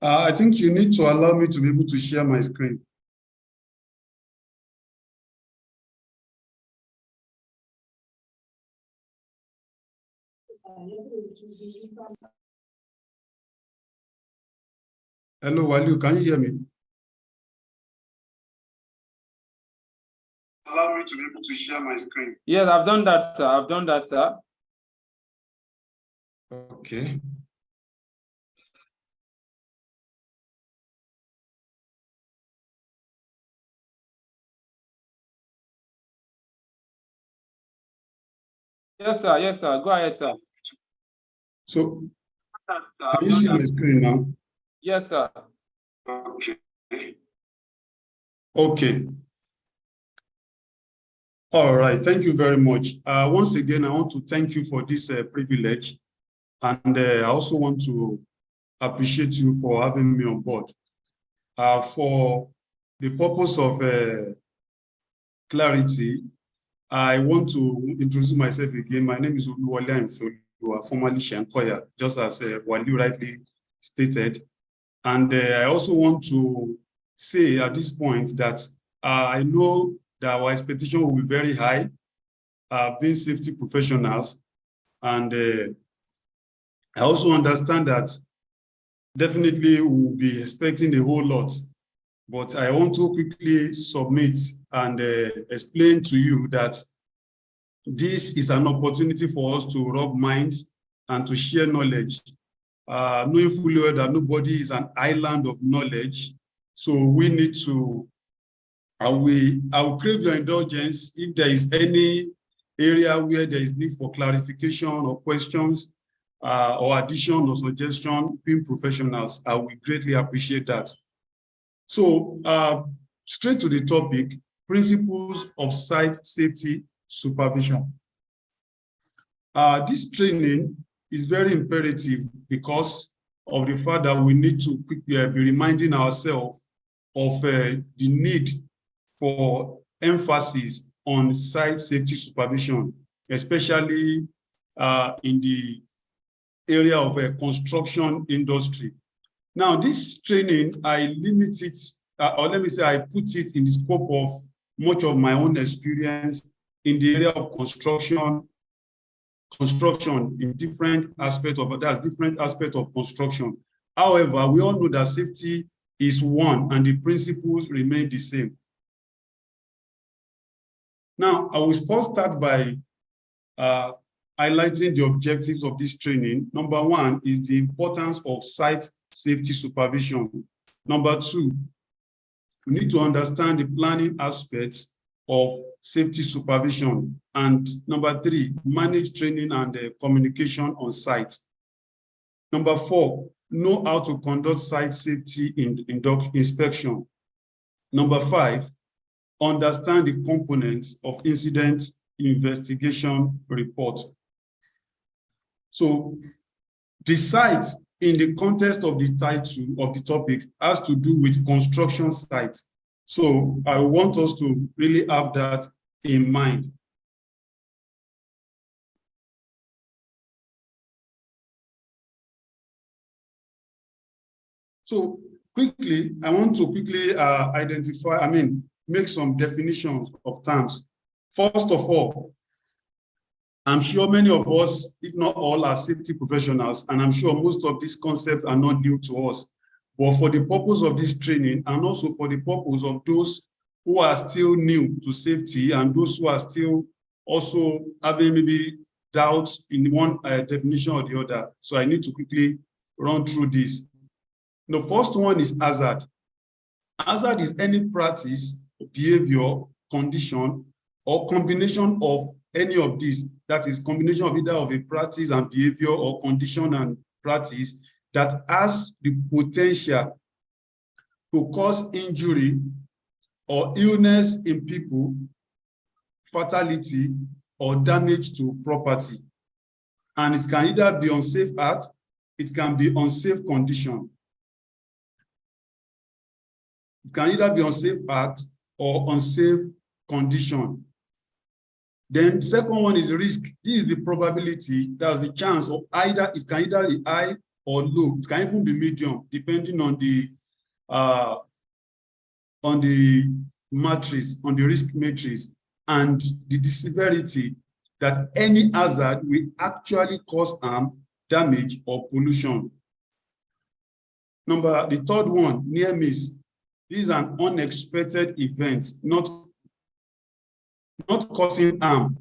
I think you need to allow me to be able to share my screen. Hello, Waliu, can you hear me? Allow me to be able to share my screen. Yes, I've done that, sir. I've done that, sir. Okay. Yes, sir. Yes, sir. Go ahead, sir. So, can you see my screen now? Yes, sir. Okay. Okay. All right. Thank you very much. Once again, I want to thank you for this privilege. And I also want to appreciate you for having me on board. For the purpose of clarity, I want to introduce myself again. My name is Oluwole Aimfeoluwa, formerly Shenkoya, just as Waliu rightly stated. And I also want to say at this point that I know that our expectation will be very high, being safety professionals. And I also understand that definitely we'll be expecting a whole lot. But I want to quickly submit and explain to you that this is an opportunity for us to rub minds and to share knowledge, knowing fully well that nobody is an island of knowledge. So we need to, I will crave your indulgence if there is any area where there is need for clarification or questions or addition or suggestion, being professionals, I will greatly appreciate that. So straight to the topic, principles of site safety supervision. This training is very imperative because of the fact that we need to quickly be reminding ourselves of the need for emphasis on site safety supervision, especially in the area of construction industry. Now, this training, I limit it, or let me say, I put it in the scope of much of my own experience in the area of construction in different aspects of construction. However, we all know that safety is one and the principles remain the same. Now, I will first start by highlighting the objectives of this training. Number one is the importance of site safety supervision. Number two, we need to understand the planning aspects of safety supervision. And number three, manage training and communication on site. Number four, know how to conduct site safety inspection. Number five, understand the components of incident investigation report. So the site in the context of the title of the topic has to do with construction sites. So I want us to really have that in mind. So quickly, I want to quickly make some definitions of terms. First of all, I'm sure many of us, if not all, are safety professionals, and I'm sure most of these concepts are not new to us. But for the purpose of this training, and also for the purpose of those who are still new to safety and those who are still also having maybe doubts in one definition or the other, so I need to quickly run through this. The first one is hazard. Hazard is any practice, behavior, condition, or combination of any of these. That is combination of either of a practice and behavior or condition and practice that has the potential to cause injury or illness in people, fatality, or damage to property. And it can either be unsafe act, it can be unsafe condition. It can either be unsafe act or unsafe condition. Then the second one is risk. This is the probability, that's the chance of either, it can either be high or low. It can even be medium, depending on the matrix, on the risk matrix, and the severity that any hazard will actually cause harm, damage, or pollution. The third one, near miss. This is an unexpected event, not causing harm,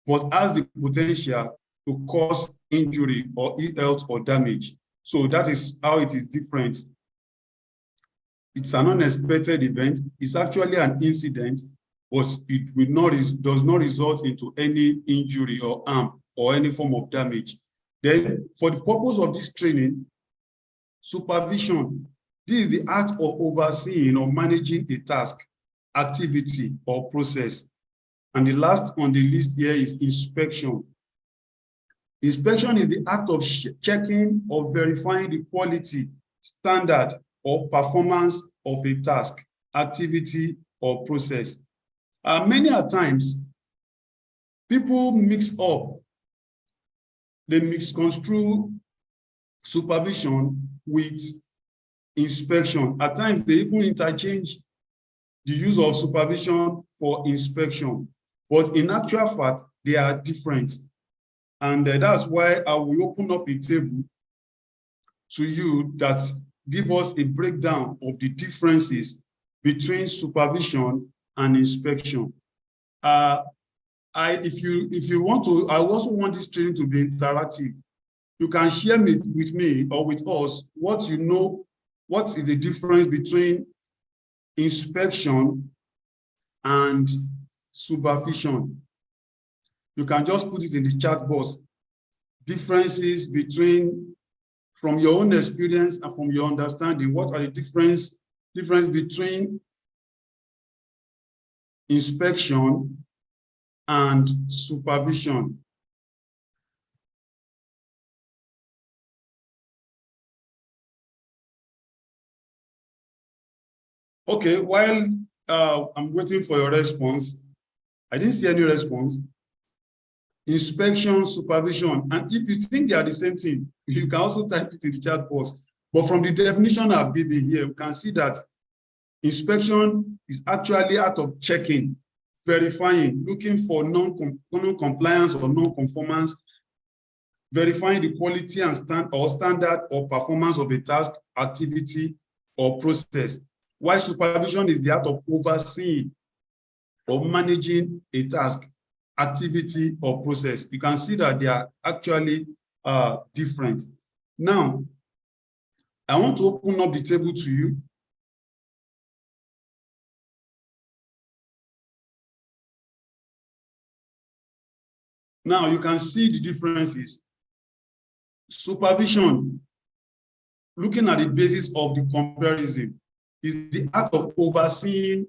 but has the potential to cause injury or ill health or damage. So that is how it is different. It's an unexpected event. It's actually an incident, but it does not result into any injury or harm or any form of damage. Then, for the purpose of this training, supervision. This is the act of overseeing or managing a task, activity, or process. And the last on the list here is inspection. Inspection is the act of checking or verifying the quality, standard, or performance of a task, activity, or process. Many a times, people misconstrue supervision with inspection. At times, they even interchange the use of supervision for inspection. But in actual fact, they are different. And that's why I will open up a table to you that give us a breakdown of the differences between supervision and inspection. If you want to, I also want this training to be interactive. You can share with me or with us what you know, what is the difference between inspection and supervision. You can just put it in the chat box. Differences between, from your own experience and from your understanding, what are the difference between inspection and supervision? Okay, while I'm waiting for your response, I didn't see any response. Inspection, supervision, and if you think they are the same thing, you can also type it in the chat box. But from the definition I've given here, you can see that inspection is actually out of checking, verifying, looking for non-compliance or non-conformance, verifying the quality and standard or performance of a task, activity, or process. While supervision is the art of overseeing or managing a task, activity, or process. You can see that they are actually different. Now, I want to open up the table to you. Now, you can see the differences. Supervision, looking at the basis of the comparison, is the act of overseeing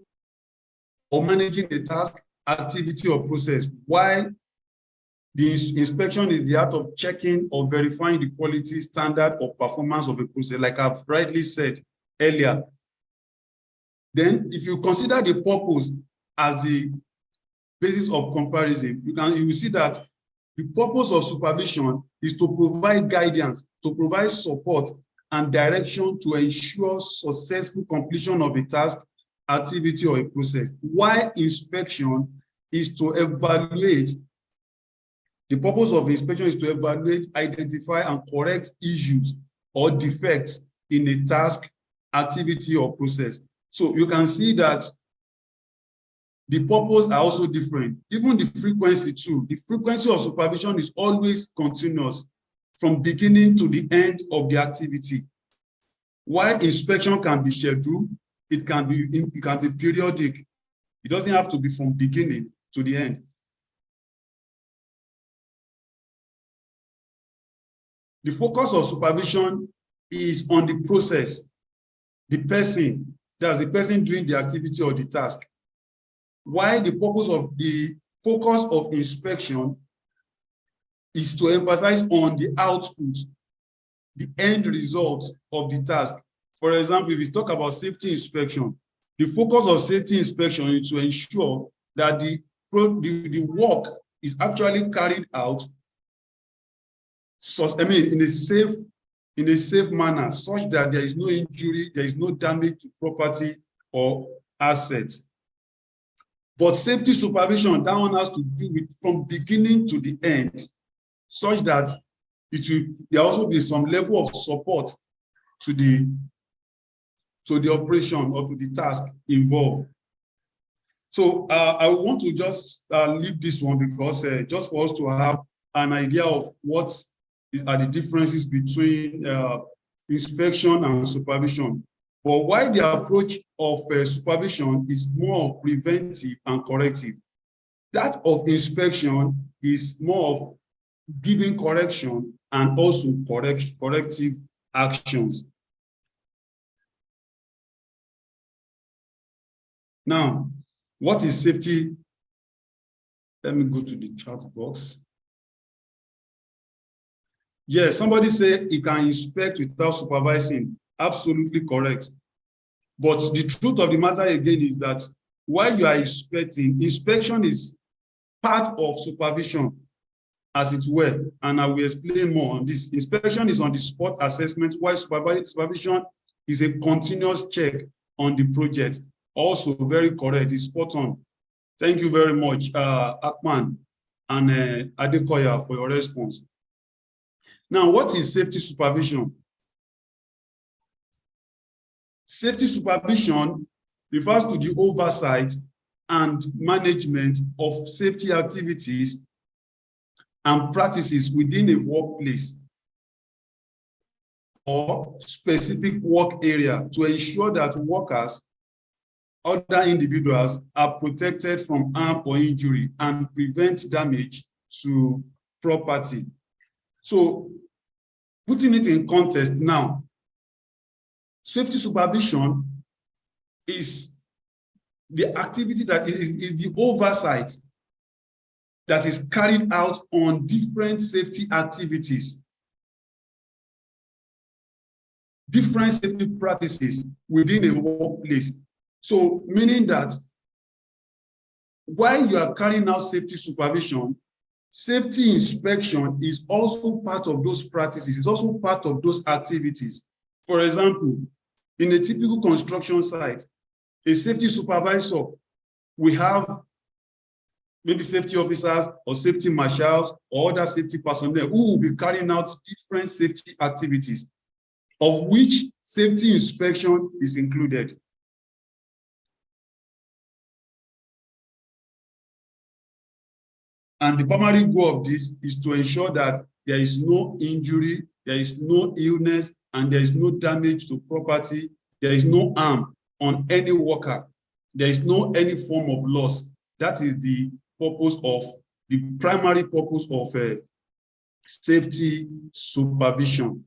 or managing a task, activity, or process, while the inspection is the art of checking or verifying the quality, standard, or performance of a process, like I've rightly said earlier. Then, if you consider the purpose as the basis of comparison, you will see that the purpose of supervision is to provide guidance, to provide support and direction to ensure successful completion of a task, activity, or a process. While inspection is to evaluate, the purpose of inspection is to evaluate, identify, and correct issues or defects in a task, activity, or process. So you can see that the purpose are also different. Even the frequency too. The frequency of supervision is always continuous from beginning to the end of the activity. While inspection can be scheduled, it can be periodic. It doesn't have to be from beginning to the end. The focus of supervision is on the process, the person, that's the person doing the activity or the task. While the focus of inspection is to emphasize on the output, the end result of the task. For example, if we talk about safety inspection, the focus of safety inspection is to ensure that the work is actually carried out in a safe in a safe manner such that there is no injury, there is no damage to property or assets. But safety supervision, that one has to do with from beginning to the end, such that there also be some level of support to the operation or to the task involved. So I want to just leave this one because just for us to have an idea of what are the differences between inspection and supervision. But while the approach of supervision is more of preventive and corrective, that of inspection is more of giving correction and also corrective actions. Now, what is safety? Let me go to the chat box. Yes, somebody say he can inspect without supervising. Absolutely correct. But the truth of the matter again is that while you are inspecting, inspection is part of supervision, as it were, and I will explain more on this. Inspection is on the spot assessment, while supervision is a continuous check on the project. Also very correct, it's spot on. Thank you very much, Akman and Adekoya, for your response. Now, what is safety supervision? Safety supervision refers to the oversight and management of safety activities and practices within a workplace or specific work area to ensure that workers, other individuals are protected from harm or injury and prevent damage to property. So, putting it in context now, safety supervision is the activity that is the oversight that is carried out on different safety activities, different safety practices within a workplace. So, meaning that while you are carrying out safety supervision, safety inspection is also part of those practices, it's also part of those activities. For example, in a typical construction site, a safety supervisor, we have maybe safety officers or safety marshals or other safety personnel who will be carrying out different safety activities, of which safety inspection is included. And the primary goal of this is to ensure that there is no injury, there is no illness, and there is no damage to property, there is no harm on any worker, there is no any form of loss. That is the purpose of, the primary purpose of safety supervision.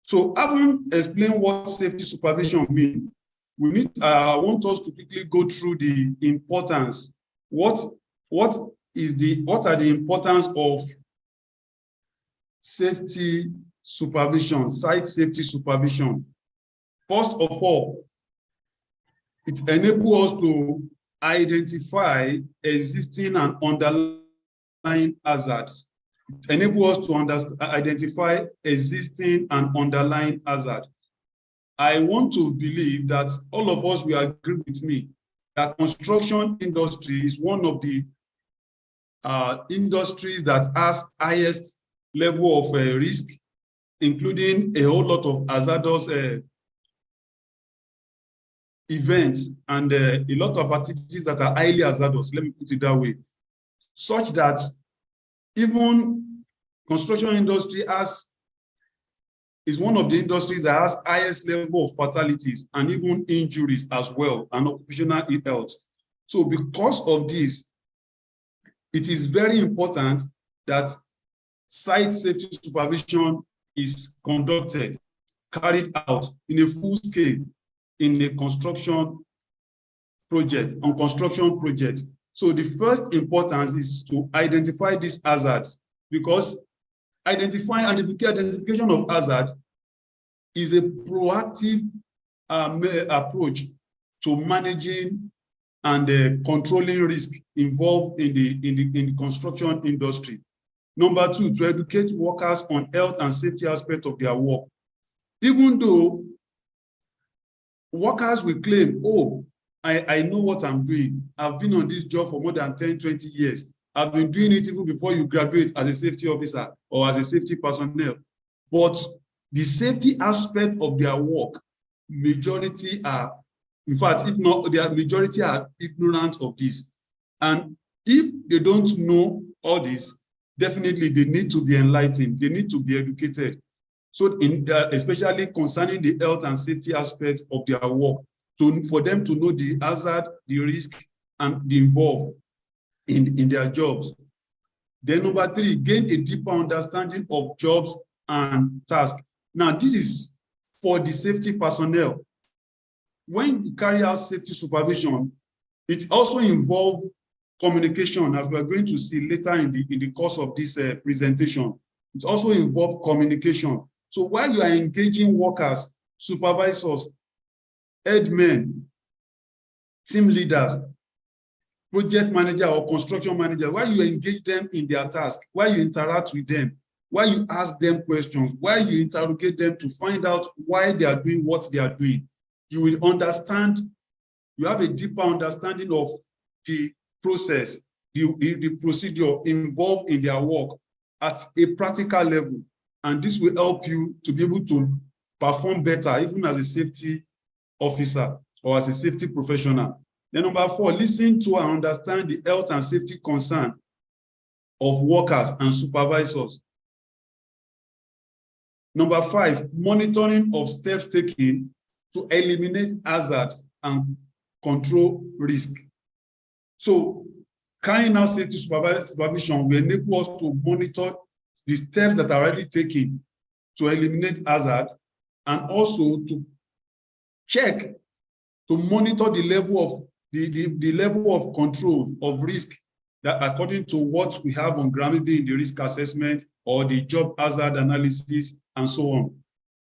So having explained what safety supervision means, I want us to quickly go through the importance. What are the importance of safety supervision, site safety supervision? First of all, it enables us to identify existing and underlying hazards. It enables us to identify existing and underlying hazards. I want to believe that all of us will agree with me that construction industry is one of the industries that has highest level of risk, including a whole lot of hazardous events and a lot of activities that are highly hazardous, let me put it that way, such that even construction industry is one of the industries that has highest level of fatalities and even injuries as well, and occupational health. So because of this, it is very important that site safety supervision is conducted, carried out in a full scale in a construction project, on construction projects. So the first importance is to identify these hazards, because identification of hazard is a proactive approach to managing and controlling risk involved in the construction industry. Number 2, to educate workers on health and safety aspect of their work. Even though workers will claim, oh, I know what I'm doing. I've been on this job for more than 10, 20 years. I've been doing it even before you graduate as a safety officer or as a safety personnel. But the safety aspect of their work, majority are, in fact, if not, their majority are ignorant of this. And if they don't know all this, definitely they need to be enlightened. They need to be educated. So especially concerning the health and safety aspects of their work, for them to know the hazard, the risk, and the involved in their jobs. Then number 3, gain a deeper understanding of jobs and tasks. Now, this is for the safety personnel. When you carry out safety supervision, it also involves communication, as we're going to see later in the course of this presentation. It also involves communication. So while you are engaging workers, supervisors, headmen, team leaders, project manager or construction manager, while you engage them in their task, while you interact with them, while you ask them questions, while you interrogate them to find out why they are doing what they are doing, you will understand, you have a deeper understanding of the process, the procedure involved in their work at a practical level. And this will help you to be able to perform better, even as a safety officer or as a safety professional. Then number 4, listen to and understand the health and safety concern of workers and supervisors. Number 5, monitoring of steps taken to eliminate hazards and control risk. So carrying out safety supervision will enable us to monitor the steps that are already taken to eliminate hazard, and also to check, to monitor the level of the level of control of risk that according to what we have on ground, maybe in the risk assessment or the job hazard analysis and so on.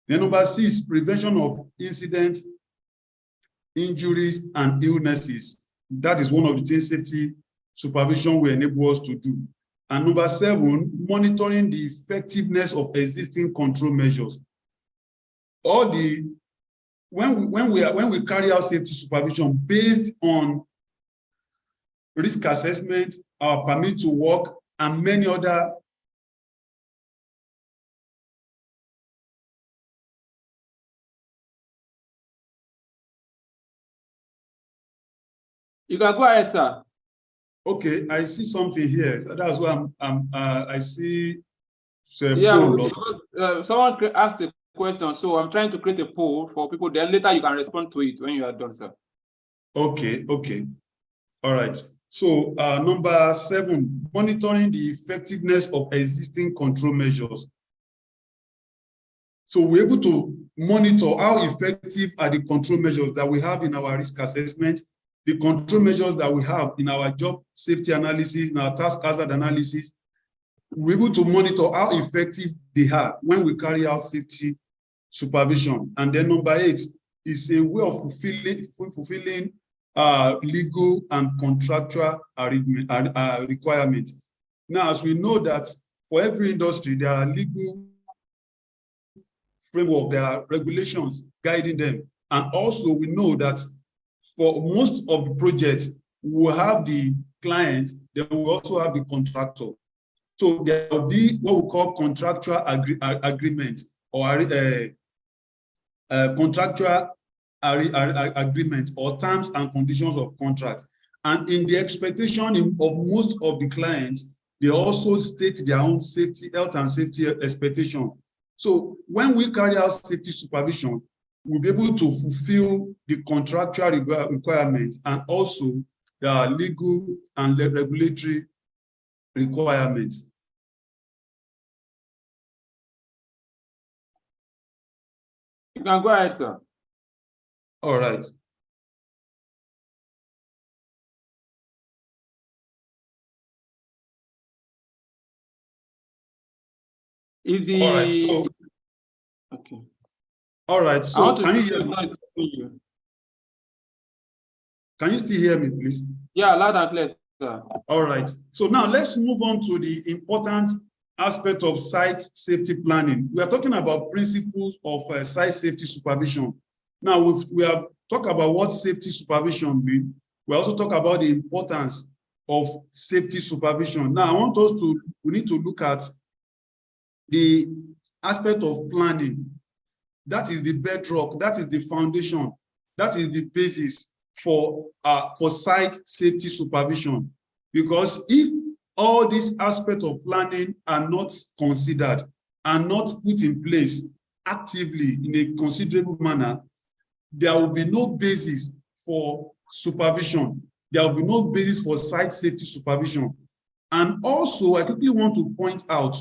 Then number 6, prevention of incidents, injuries, and illnesses. That is one of the things safety supervision will enable us to do. And number 7, monitoring the effectiveness of existing control measures. When we carry out safety supervision based on risk assessment, our permit to work, and many other You can go ahead, sir. Okay, I see something here. So that's why I see. Someone asked a question, so I'm trying to create a poll for people. Then later you can respond to it when you are done, sir. Okay. All right. So number 7, monitoring the effectiveness of existing control measures. So we're able to monitor how effective are the control measures that we have in our risk assessment, the control measures that we have in our job safety analysis, in our task hazard analysis. We're able to monitor how effective they are when we carry out safety supervision. And then number 8 is a way of fulfilling legal and contractual requirements. Now, as we know that for every industry, there are legal framework, there are regulations guiding them. And also we know that for most of the projects, we will have the client, then we will also have the contractor. So there will be what we call contractual agreement or contractual agreement or terms and conditions of contract. And in the expectation of most of the clients, they also state their own safety, health and safety expectation. So when we carry out safety supervision, we'll be able to fulfill the contractual requirements and also the legal and regulatory requirements. You can go ahead, sir. All right. Easy. All right. So, okay. All right. So can you hear me? Can you still hear me, please? Yeah, loud and clear, sir. All right. So now let's move on to the important aspect of site safety planning. We are talking about principles of site safety supervision. Now, we have talked about what safety supervision means. We also talk about the importance of safety supervision. Now, we need to look at the aspect of planning. That is the bedrock, that is the foundation, that is the basis for site safety supervision. Because if all these aspects of planning are not considered and not put in place actively in a considerable manner, there will be no basis for supervision. There will be no basis for site safety supervision. And also, I quickly want to point out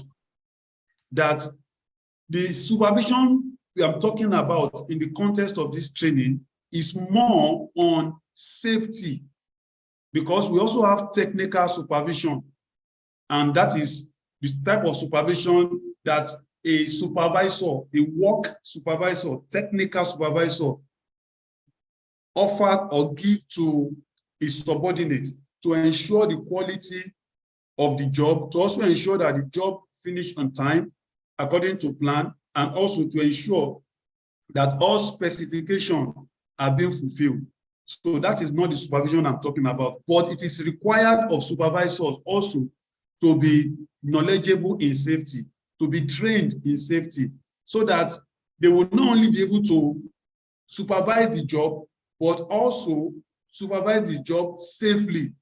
that the supervision we are talking about in the context of this training is more on safety, because we also have technical supervision, and that is the type of supervision that a supervisor, a work supervisor, technical supervisor offer or give to his subordinates to ensure the quality of the job, to also ensure that the job finished on time according to plan, and also to ensure that all specifications are being fulfilled. So that is not the supervision I'm talking about, but it is required of supervisors also to be knowledgeable in safety, to be trained in safety, so that they will not only be able to supervise the job, but also supervise the job safely.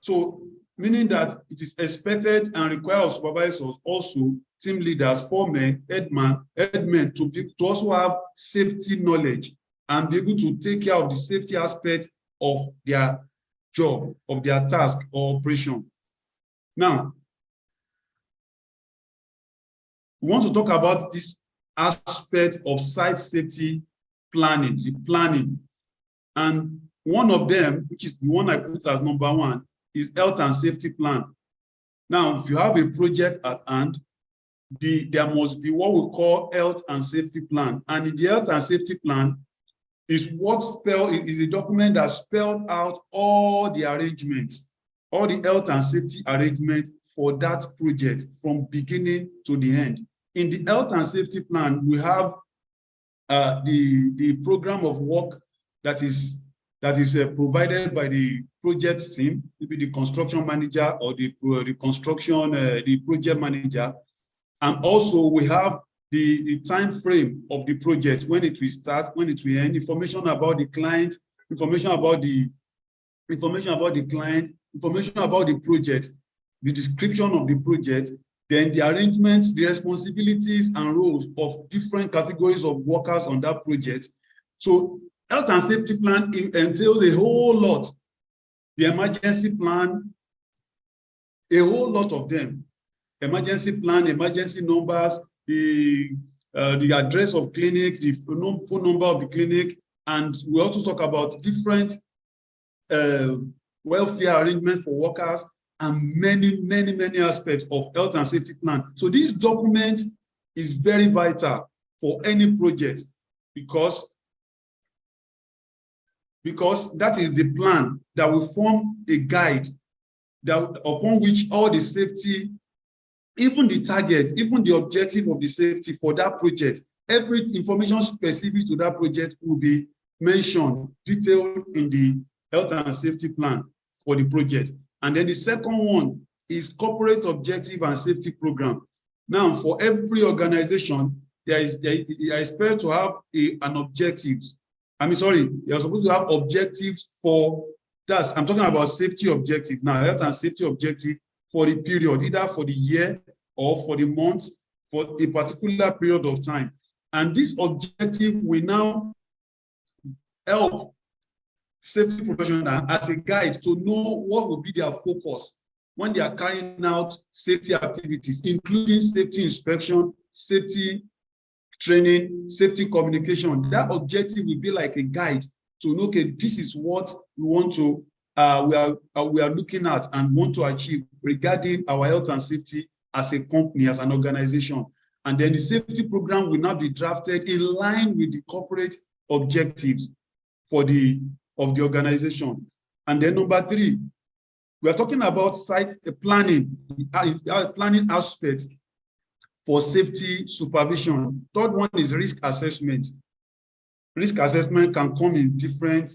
So, meaning that it is expected and required of supervisors, also team leaders, foremen, headmen to also have safety knowledge and be able to take care of the safety aspect of their job, of their task or operation. Now, we want to talk about this aspect of site safety planning, the planning. And one of them, which is the one I put as number one, is health and safety plan. Now, if you have a project at hand, there must be what we call health and safety plan. And in the health and safety plan is a document that spells out all the arrangements, all the health and safety arrangements for that project from beginning to the end. In the health and safety plan, we have the program of work that is provided by the project team, maybe the construction manager or the project manager. And also we have the time frame of the project, when it will start, when it will end, information about the client, information about the client, information about the project, the description of the project, then the arrangements, the responsibilities and roles of different categories of workers on that project. So health and safety plan entails a whole lot. The emergency plan, a whole lot of them. Emergency plan, emergency numbers, the address of clinic, the phone number of the clinic, and we also talk about different welfare arrangements for workers and many aspects of health and safety plan. So this document is very vital for any project because that is the plan that will form a guide upon which all the safety, even the target, even the objective of the safety for that project, every information specific to that project will be mentioned, detailed in the health and safety plan for the project. And then the second one is corporate objective and safety program. Now, for every organization, they are expected to have an objective. You're supposed to have objectives for that. I'm talking about safety objective now, health and safety objective for the period, either for the year or for the month, for a particular period of time. And this objective will now help safety professionals as a guide to know what will be their focus when they are carrying out safety activities, including safety inspection, safety training, safety communication. That objective will be like a guide to know, okay, this is what we want to, we are looking at and want to achieve regarding our health and safety as a company, as an organization. And then the safety program will now be drafted in line with the corporate objectives of the organization. And then number three, We are talking about site planning, planning aspects for safety supervision. Third one is risk assessment. Risk assessment can come in different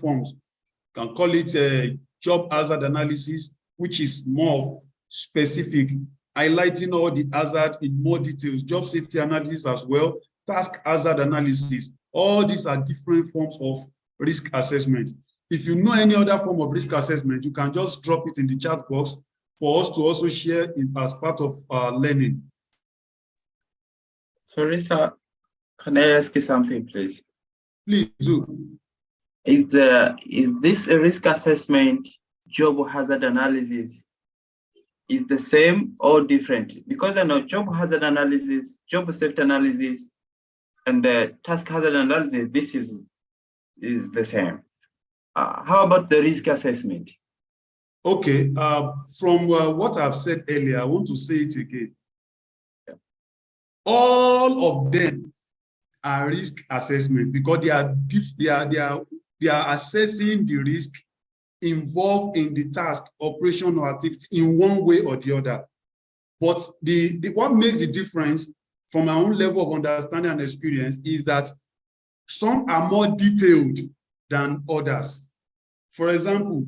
forms. You can call it a job hazard analysis, which is more specific, highlighting all the hazard in more details. Job safety analysis as well, task hazard analysis. All these are different forms of risk assessment. If you know any other form of risk assessment, you can just drop it in the chat box for us to also share it as part of our learning. Sorry, sir. Can I ask you something, please? Please do. Is this a risk assessment, job hazard analysis? Is the same or different? Because I know job hazard analysis, job safety analysis, and the task hazard analysis, this is the same. How about the risk assessment? Okay, from what I've said earlier, I want to say it again. All of them are risk assessment because they are assessing the risk involved in the task, operation, or activity in one way or the other. But what makes the difference from our own level of understanding and experience is that some are more detailed than others. For example,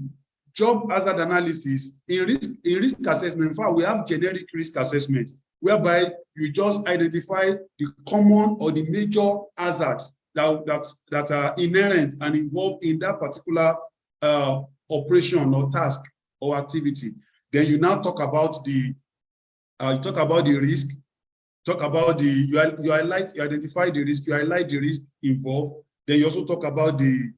job hazard analysis, in risk assessment, in fact, we have generic risk assessment, whereby you just identify the common or the major hazards that are inherent and involved in that particular operation or task or activity. Then you now talk about the risk, talk about you identify the risk, you highlight the risk involved. Then you also talk about the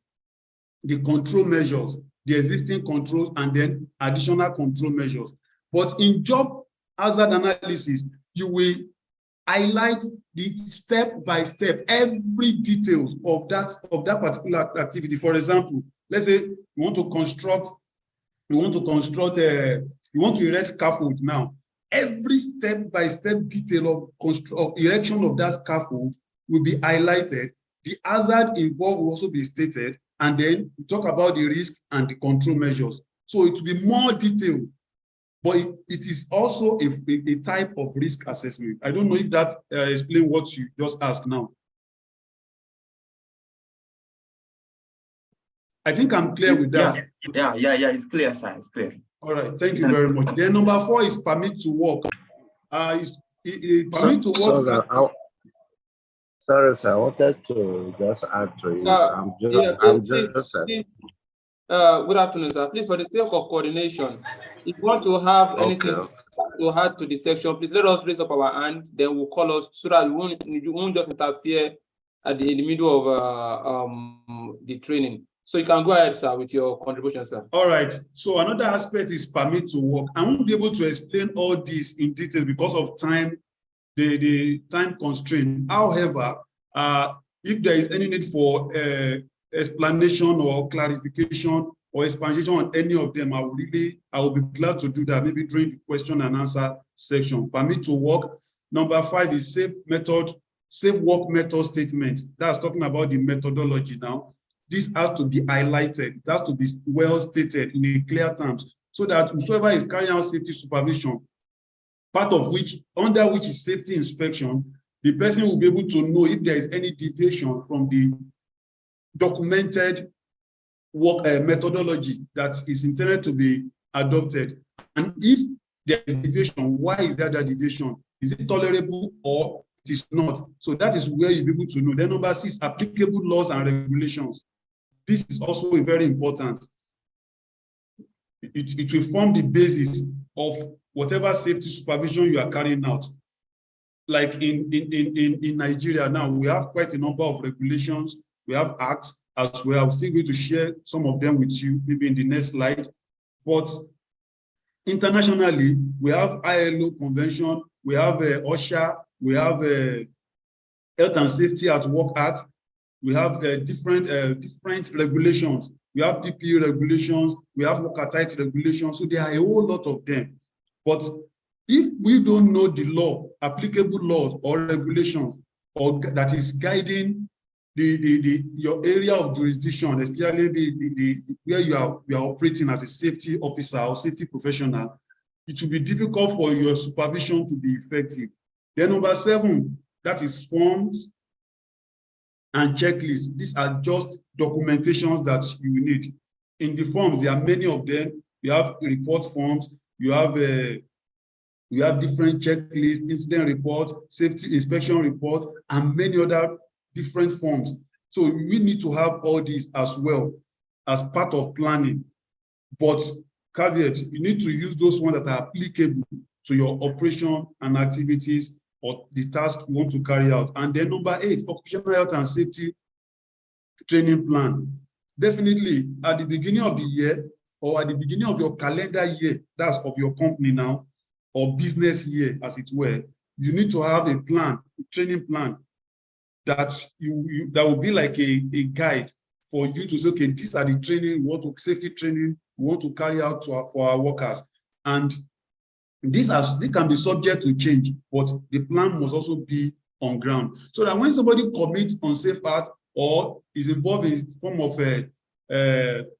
control measures, the existing controls, and then additional control measures. But in job hazard analysis, you will highlight the step-by-step, every details of that particular activity. For example, let's say you want to erect scaffold now. Every step-by-step detail of erection of that scaffold will be highlighted. The hazard involved will also be stated, and then we talk about the risk and the control measures. So it will be more detailed, but it is also a type of risk assessment. I don't know if that explains what you just asked now. I think I'm clear with that. Yeah, it's clear, sir, it's clear. All right, thank you very much. Then number 4 is permit to work. Permit to work. Sorry, sir, I wanted to just add to it. Good afternoon, sir. Please, for the sake of coordination, if you want to have anything to add to the section, please let us raise up our hand, then we'll call us so that you won't just interfere in the middle of the training. So you can go ahead, sir, with your contribution, sir. All right. So another aspect is permit to work. I won't be able to explain all this in detail because of time, the time constraint. However, if there is any need for explanation or clarification or expansion on any of them, I will be glad to do that, maybe during the question and answer section. Permit to work. Number 5 is safe work method statement. That's talking about the methodology now. This has to be highlighted. It has to be well stated in a clear terms, so that whoever is carrying out safety supervision, under which is safety inspection, the person will be able to know if there is any deviation from the documented work methodology that is intended to be adopted. And if there is deviation, why is there that deviation? Is it tolerable or it is not? So that is where you'll be able to know. Then number 6, applicable laws and regulations. This is also very important. It will form the basis of whatever safety supervision you are carrying out. Like in Nigeria now, we have quite a number of regulations. We have acts as well. I'm still going to share some of them with you, maybe in the next slide. But internationally, we have ILO convention, we have OSHA, we have Health and Safety at Work Act. We have different regulations. We have PPE regulations. We have worker tight regulations. So there are a whole lot of them. But if we don't know the law, applicable laws or regulations, or that is guiding your area of jurisdiction, especially where you are operating as a safety officer or safety professional, it will be difficult for your supervision to be effective. Then number 7, that is forms and checklists. These are just documentations that you need. In the forms, there are many of them. You have report forms, you have different checklists, incident reports, safety inspection reports, and many other different forms. So we need to have all these as well as part of planning. But caveat, you need to use those ones that are applicable to your operation and activities or the task you want to carry out. And then number 8, occupational health and safety training plan. Definitely at the beginning of the year or at the beginning of your calendar year, that's of your company now, or business year as it were, you need to have a plan, a training plan that that will be like a guide for you to say, okay, these are the training, we want to safety training, we want to carry out for our workers. And they can be subject to change, but the plan must also be on ground. So that when somebody commits unsafe act or is involved in form of a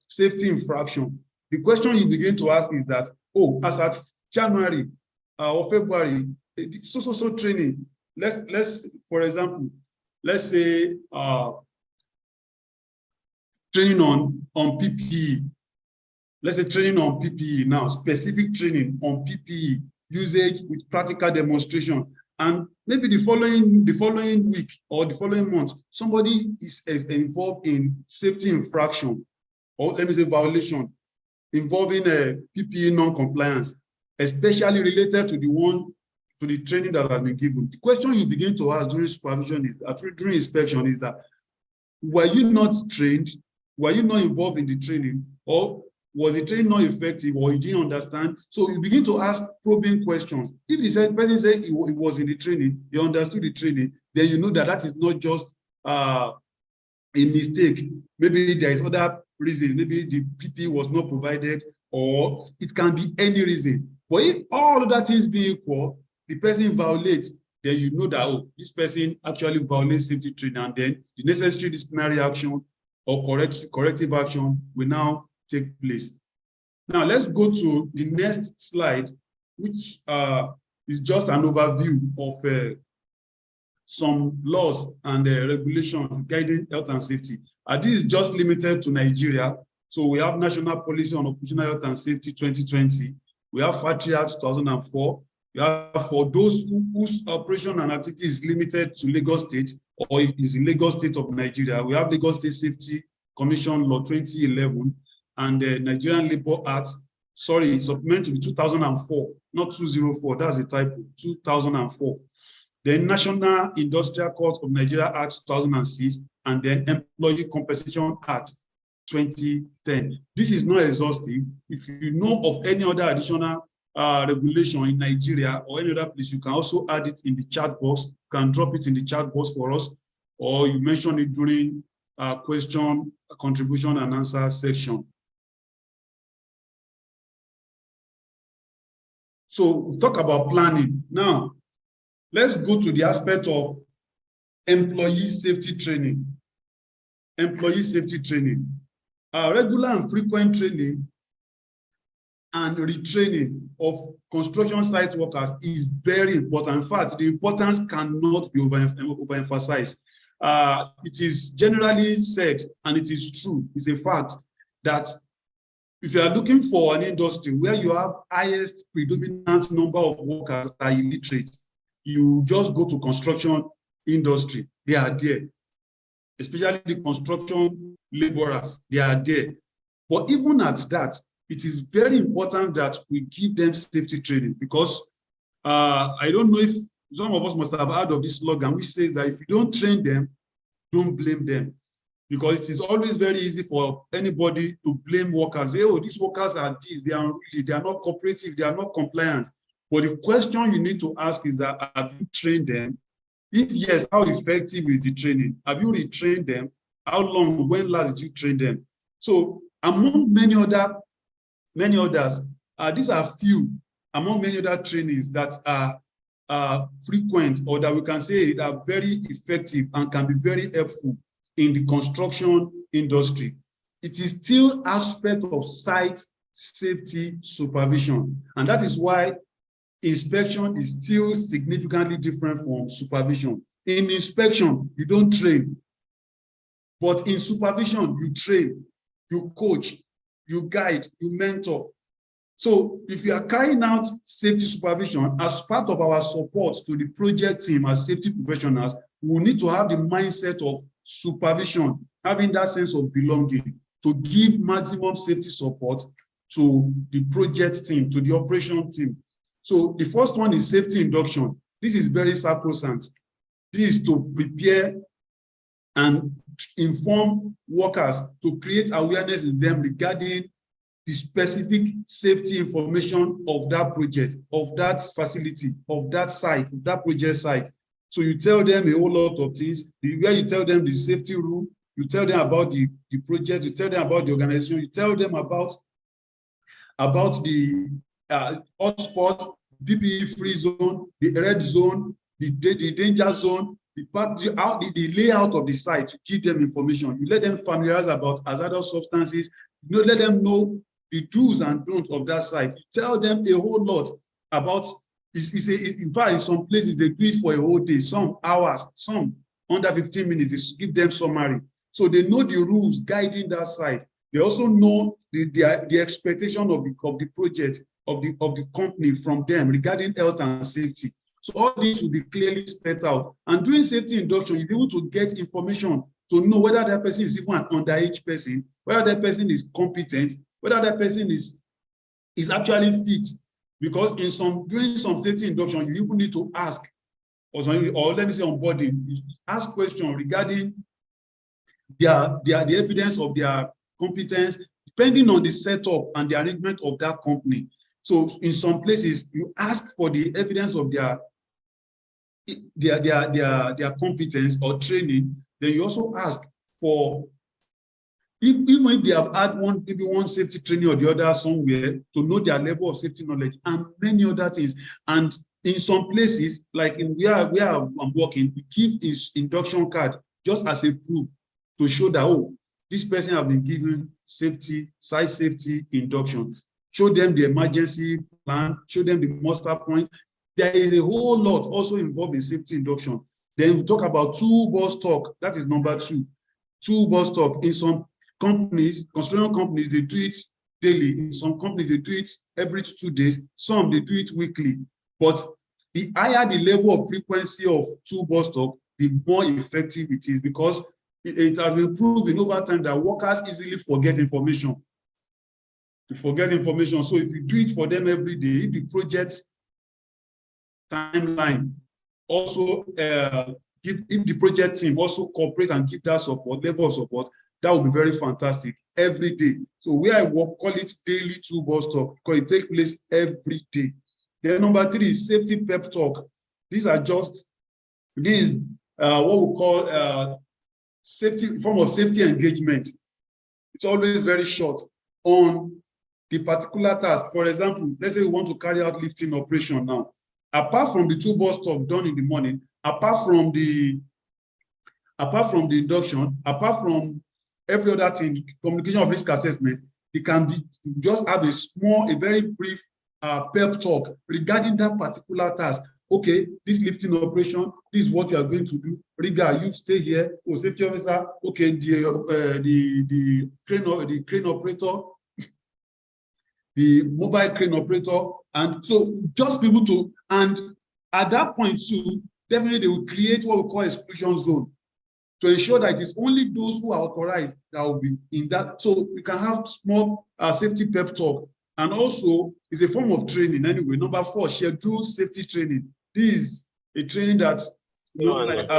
safety infraction, the question you begin to ask is that, oh, as at January or February, so training. Let's for example, let's say training on PPE. Let's say training on PPE now, specific training on PPE usage with practical demonstration. And maybe the following week or the following month, somebody is involved in safety infraction, or let me say violation, involving a PPE non-compliance, especially related to the training that has been given. The question you begin to ask during supervision is, during inspection, is that, were you not trained? Were you not involved in the training? Or was the training not effective, or you didn't understand? So you begin to ask probing questions. If the person said he was in the training, he understood the training, then you know that is not just a mistake. Maybe there is other reason. Maybe the PPE was not provided, or it can be any reason. But if all of that things being equal, the person violates, then you know that, oh, this person actually violates safety training, and then the necessary disciplinary action or corrective action will now take place. Now let's go to the next slide, which is just an overview of some laws and regulations guiding health and safety. This is just limited to Nigeria. So we have National Policy on Occupational Health and Safety 2020. We have Factory Act 2004. We have, for those whose operation and activity is limited to Lagos State or is in Lagos State of Nigeria, we have Lagos State Safety Commission Law 2011 and the Nigerian Labour Act. Sorry, it's meant to be 2004, not 204. That's a typo. 2004. The National Industrial Court of Nigeria Act 2006, and then Employee Compensation Act 2010. This is not exhaustive. If you know of any other additional regulation in Nigeria or any other place, you can also add it in the chat box. You can drop it in the chat box for us, or you mention it during question, contribution, and answer section. So we've talked about planning. Now, let's go to the aspect of employee safety training. Employee safety training. Regular and frequent training and retraining of construction site workers is very important. In fact, the importance cannot be overemphasized. It is generally said, and it is true, it's a fact, that if you are looking for an industry where you have highest predominant number of workers that are illiterate, you just go to construction industry. They are there, especially the construction laborers. They are there. But even at that, it is very important that we give them safety training, because I don't know if some of us must have heard of this slogan, which says that if you don't train them, don't blame them. Because it is always very easy for anybody to blame workers. Say, oh, these workers are this, they are not cooperative, they are not compliant. But the question you need to ask is that, have you trained them? If yes, how effective is the training? Have you retrained them? How long, when last did you train them? So among many others, these are few among many other trainings that are frequent, or that we can say are very effective and can be very helpful in the construction industry. It is still aspect of site safety supervision. And that is why inspection is still significantly different from supervision. In inspection, you don't train. But in supervision, you train, you coach, you guide, you mentor. So if you are carrying out safety supervision as part of our support to the project team as safety professionals, we need to have the mindset of supervision, having that sense of belonging to give maximum safety support to the project team, to the operation team. So the first one is safety induction. This is very sacrosanct. This is to prepare and inform workers, to create awareness in them regarding the specific safety information of that project, of that facility, of that site, of that project site. So you tell them a whole lot of things, where you tell them the safety rule, you tell them about the project, you tell them about the organization, you tell them about the hotspot, PPE-free zone, the red zone, the danger zone, the layout of the site. You give them information. You let them familiarize about hazardous substances. You let them know the do's and don'ts of that site. You tell them a whole lot about. In fact, in some places they do it for a whole day, some hours, some under 15 minutes. They give them summary, so they know the rules guiding that site. They also know the expectation of the project, of the company from them regarding health and safety. So all this will be clearly spelled out. And during safety induction, you'll be able to get information to know whether that person is even an underage person, whether that person is competent, whether that person is actually fit. Because during some safety induction, you even need to ask, or let me say onboarding, ask questions regarding the evidence of their competence, depending on the setup and the arrangement of that company. So in some places, you ask for the evidence of their competence or training. Then you also ask for, even if they have had maybe one safety training or the other somewhere, to know their level of safety knowledge and many other things. And in some places, like in where I'm working, we give this induction card just as a proof to show that, oh, this person has been given safety, site safety induction. Show them the emergency plan, show them the muster point. There is a whole lot also involved in safety induction. Then we talk about toolbox talk. That is number 2. Toolbox talk. In some companies, construction companies, they do it daily. In some companies, they do it every 2 days. Some, they do it weekly. But the higher the level of frequency of toolbox talk, the more effective it is, because it has been proven over time that workers easily forget information. They forget information. So if you do it for them every day, the project timeline also if the project team also cooperate and give that support, level of support, that would be very fantastic every day. So where I work, call it daily toolbox talk, because it takes place every day. Then number 3 is safety pep talk. These are just what we call form of safety engagement. It's always very short on the particular task. For example, let's say we want to carry out lifting operation now. Apart from the toolbox talk done in the morning, apart from the induction, apart from every other thing, communication of risk assessment, it can be just have a very brief pep talk regarding that particular task. Okay, this lifting operation, this is what you are going to do. Riga, you stay here. Oh, safety officer. Okay, the crane operator, the mobile crane operator, and so just people to, and at that point too, definitely they will create what we call exclusion zone to ensure that it is only those who are authorized that will be in that. So we can have small safety pep talk, and also it's a form of training anyway. Number 4, scheduled safety training. This is a training that, you know, like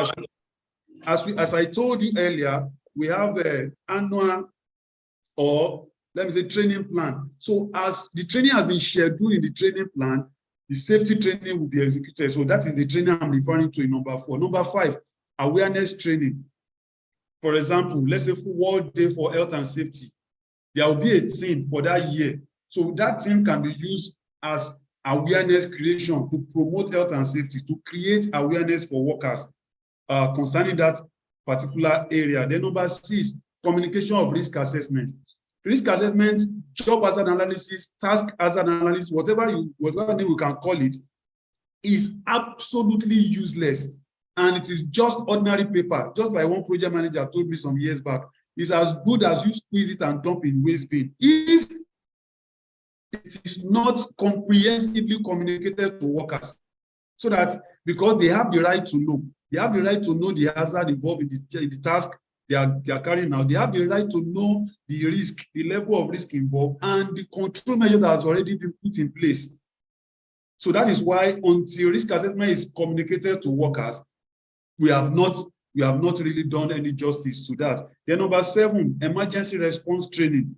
as I told you earlier, we have an annual, or let me say, training plan. So as the training has been scheduled in the training plan, the safety training will be executed. So that is the training I'm referring to in number 4. Number 5, awareness training. For example, let's say for World Day for Health and Safety, there will be a team for that year. So that team can be used as awareness creation to promote health and safety, to create awareness for workers concerning that particular area. Then number 6, communication of risk assessment. Risk assessment, job hazard analysis, task hazard analysis, whatever name we can call it, is absolutely useless. And it is just ordinary paper, just like one project manager told me some years back. It's as good as you squeeze it and dump in waste bin. If it is not comprehensively communicated to workers, so that because they have the right to know, they have the right to know the hazard involved in the task they are carrying out. They have the right to know the risk, the level of risk involved, and the control measure that has already been put in place. So that is why until risk assessment is communicated to workers, we have not really done any justice to that. Then number 7, emergency response training.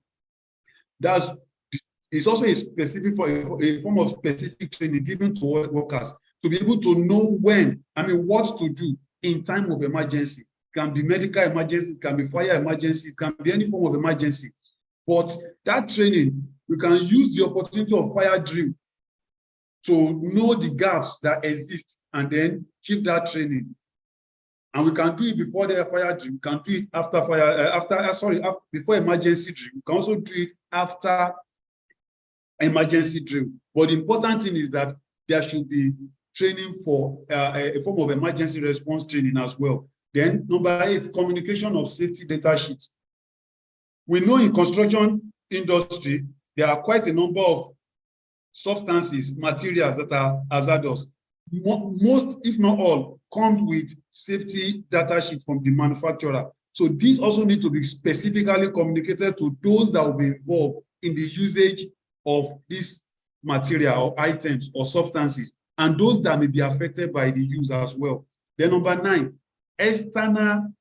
It's also a form of specific training given to workers to be able to know what to do in time of emergency. It can be medical emergency, it can be fire emergency, it can be any form of emergency. But that training, we can use the opportunity of fire drill to know the gaps that exist and then keep that training. And we can do it before the fire drill. We can do it after before emergency drill. We can also do it after emergency drill. But the important thing is that there should be training for a form of emergency response training as well. Then number 8, communication of safety data sheets. We know in construction industry, there are quite a number of substances, materials that are hazardous. Most, if not all, comes with safety data sheet from the manufacturer. So these also need to be specifically communicated to those that will be involved in the usage of this material or items or substances, and those that may be affected by the use as well. Then number 9, external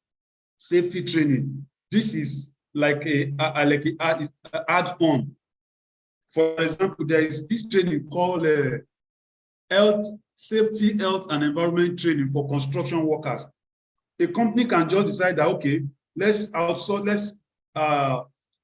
safety training. This is like a add-on. For example, there is this training called safety, health, and environment training for construction workers. A company can just decide that, okay, let's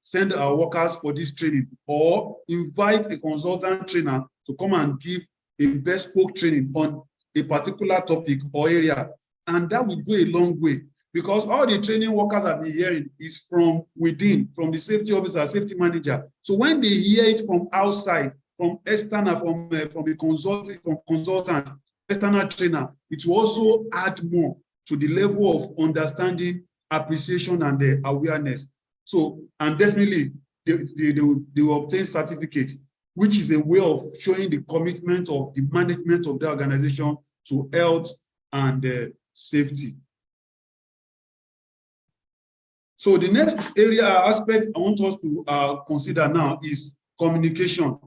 send our workers for this training, or invite a consultant trainer to come and give a bespoke training on a particular topic or area. And that will go a long way, because all the training workers have been hearing is from within, from the safety officer, safety manager. So when they hear it from outside, from external, from a consultant, external trainer, it will also add more to the level of understanding, appreciation, and the awareness. So, and definitely they will obtain certificates, which is a way of showing the commitment of the management of the organization to health and safety. So the next aspect I want us to consider now is communication.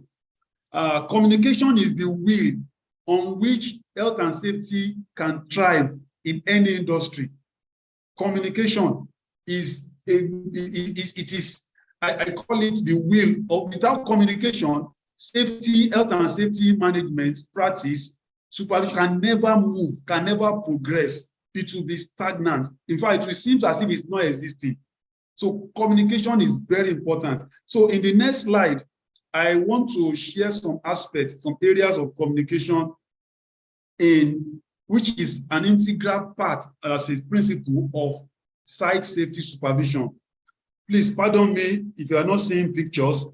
Communication is the wheel on which health and safety can thrive in any industry. Communication is I call it the wheel of, without communication, safety, health and safety management practice, supervision can never move, can never progress. It will be stagnant. In fact, it will seem as if it's not existing. So communication is very important. So in the next slide, I want to share some aspects, some areas of communication which is an integral part as a principle of site safety supervision. Please pardon me if you are not seeing pictures.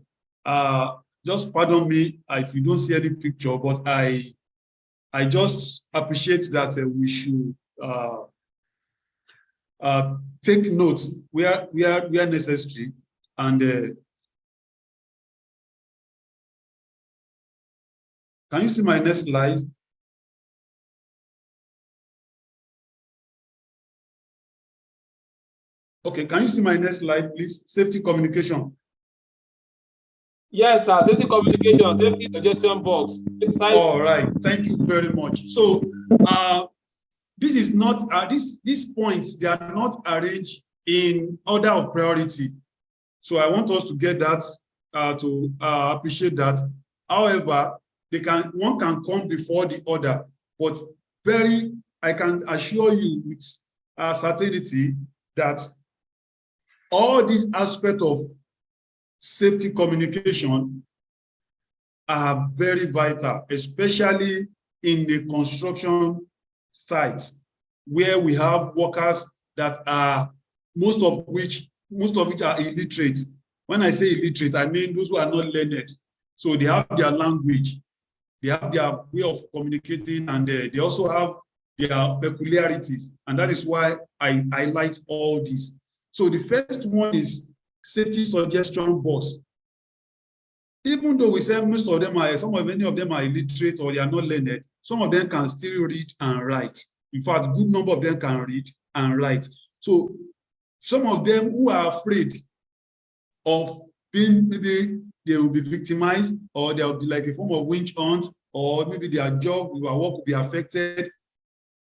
Just pardon me if you don't see any picture, but I just appreciate that we should take notes where necessary. And can you see my next slide? Okay, can you see my next slide, please? Safety communication. Yes, sir. Safety communication, safety suggestion box. All right, thank you very much. So this is not these points, they are not arranged in order of priority. So I want us to get that to appreciate that. However, one can come before the other, but I can assure you with certainty that all these aspects of safety communication are very vital, especially in the construction sites where we have workers that are most of which are illiterate. When I say illiterate, I mean those who are not learned. So they have their language, they have their way of communicating, and they also have their peculiarities. And that is why I highlight all this. So the first one is safety suggestion box. Even though we say most of them are, many of them are illiterate or they are not learned, some of them can still read and write. In fact, a good number of them can read and write. So some of them who are afraid of being, maybe they will be victimized, or there will be like a form of witch hunt, or maybe their job, their work will be affected.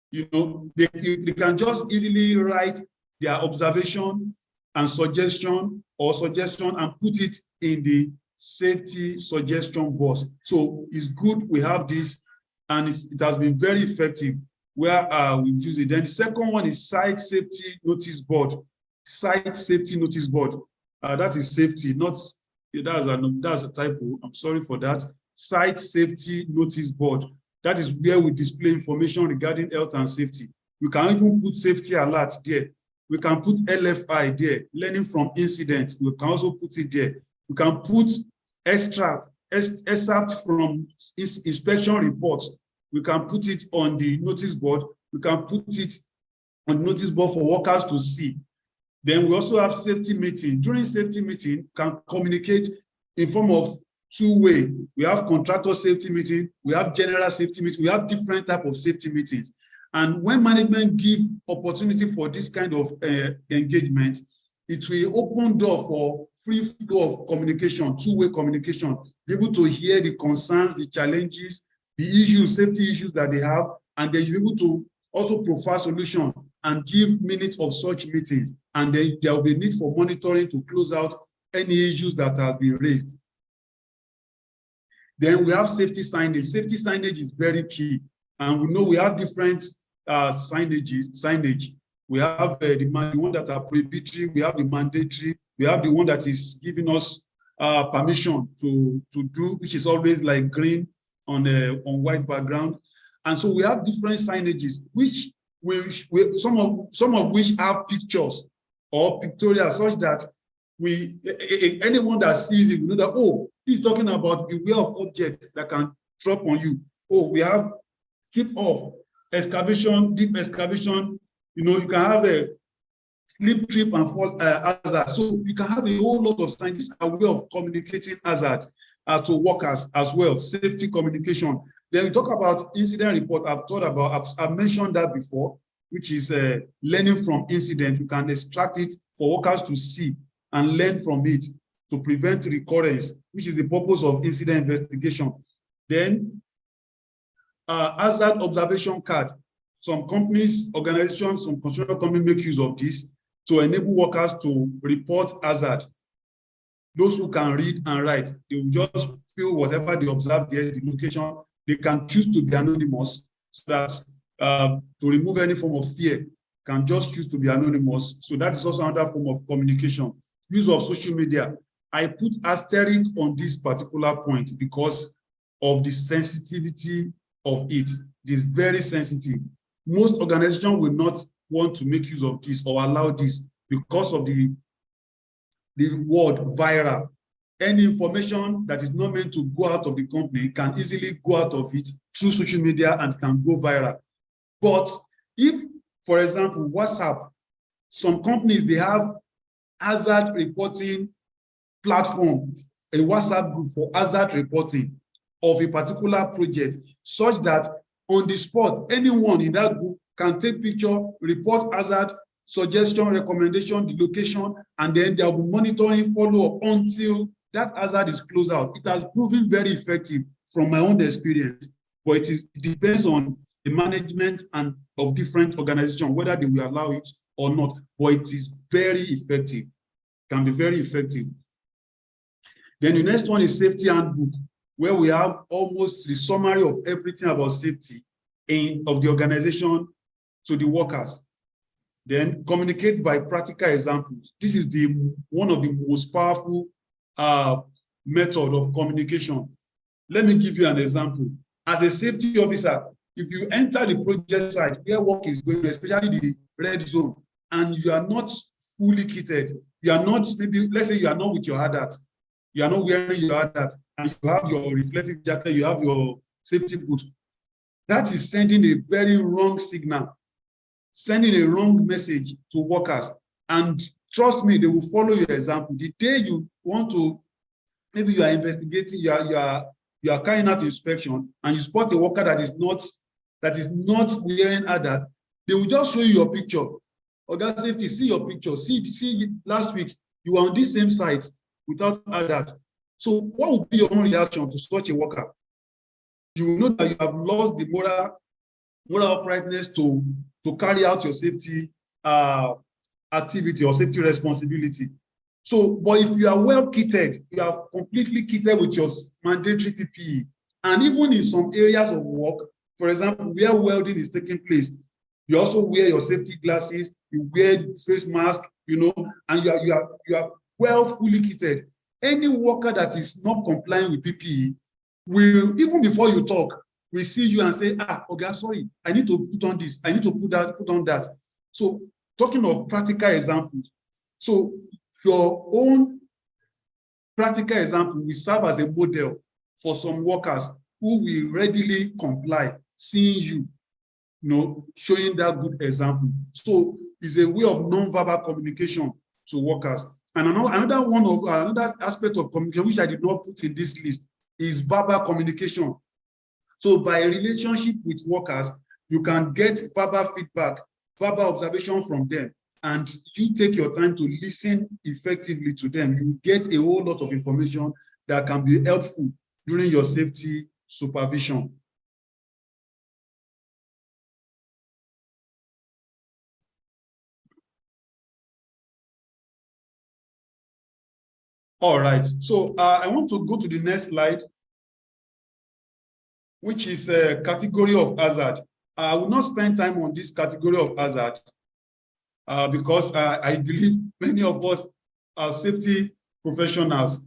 You know, they can just easily write their observation and suggestion and put it in the safety suggestion box. So it's good we have this, and it has been very effective where we've used it. Then the second one is site safety notice board. Site safety notice board. That is safety, not, that's a typo. I'm sorry for that. Site safety notice board. That is where we display information regarding health and safety. We can even put safety alert there. We can put LFI there, learning from incidents. We can also put it there. We can put extract from inspection reports. We can put it on the notice board. We can put it on notice board for workers to see. Then we also have safety meeting. During safety meeting, can communicate in form of two-way. We have contractor safety meeting, we have general safety meeting, we have different type of safety meetings. And when management give opportunity for this kind of engagement, it will open door for free flow of communication, two-way communication, be able to hear the concerns, the challenges, the issues, safety issues that they have, and then you're able to also provide solution and give minutes of such meetings. And then there will be need for monitoring to close out any issues that has been raised. Then we have safety signage. Safety signage is very key. And we know we have different signage. We have the one that are prohibitory, we have the mandatory, we have the one that is giving us permission to do, which is always like green on white background. And so we have different signages, which some of which have pictures or pictorial, such that anyone that sees it will know that, oh, he's talking about beware of objects that can drop on you. Oh, we have keep off, excavation, deep excavation. You know, you can have a slip, trip, and fall hazard. So you can have a whole lot of signs, a way of communicating hazard to workers as well, safety communication. Then we talk about incident report. I've mentioned that before, which is learning from incident. You can extract it for workers to see and learn from it to prevent recurrence, which is the purpose of incident investigation. Then hazard observation card. Some companies, organizations, some construction companies make use of this to enable workers to report hazard. Those who can read and write, they will just fill whatever they observe there, the location. They can choose to be anonymous, so that to remove any form of fear, can just choose to be anonymous. So that is also another form of communication. Use of social media. I put asterisk on this particular point because of the sensitivity of it. It is very sensitive. Most organizations will not want to make use of this or allow this because of the word viral. Any information that is not meant to go out of the company can easily go out of it through social media and can go viral. But if, for example, WhatsApp, some companies, they have hazard reporting platform, a WhatsApp group for hazard reporting of a particular project, such that on the spot, anyone in that group can take picture, report hazard, suggestion, recommendation, the location, and then there will be monitoring follow-up until that hazard is closed out. It has proven very effective from my own experience, but it depends on the management and of different organizations, whether they will allow it or not, but it is very effective, can be very effective. Then the next one is safety handbook, where we have almost the summary of everything about safety of the organization to the workers. Then communicate by practical examples. This is one of the most powerful method of communication. Let me give you an example. As a safety officer, if you enter the project site where work is going, especially the red zone, and you are not fully kitted, you are not, maybe, let's say you are not with your hard hat, you are not wearing your hard hat, and you have your reflective jacket, you have your safety boots, that is sending a very wrong signal, sending a wrong message to workers. And trust me, they will follow your example. The day you want to, maybe you are investigating, you are carrying out inspection, and you spot a worker that is not wearing that, they will just show you your picture. Organ safety, see your picture. See last week you were on this same site without that. So what would be your own reaction to such a worker? You will know that you have lost the moral uprightness to carry out your safety activity or safety responsibility. So, but if you are well kitted, you are completely kitted with your mandatory PPE, and even in some areas of work, for example, where welding is taking place, you also wear your safety glasses, you wear face mask, you know, and you are well fully kitted. Any worker that is not complying with PPE will, even before you talk, will see you and say, okay, sorry, I need to put on this, I need to put on that. So talking of practical examples, so your own practical example will serve as a model for some workers who will readily comply, seeing you, showing that good example. So it's a way of non-verbal communication to workers. And another aspect of communication, which I did not put in this list, is verbal communication. So by a relationship with workers, you can get verbal feedback, verbal observation from them, and you take your time to listen effectively to them. You get a whole lot of information that can be helpful during your safety supervision. All right, so I want to go to the next slide, which is a category of hazard. I will not spend time on this category of hazard because I believe many of us are safety professionals.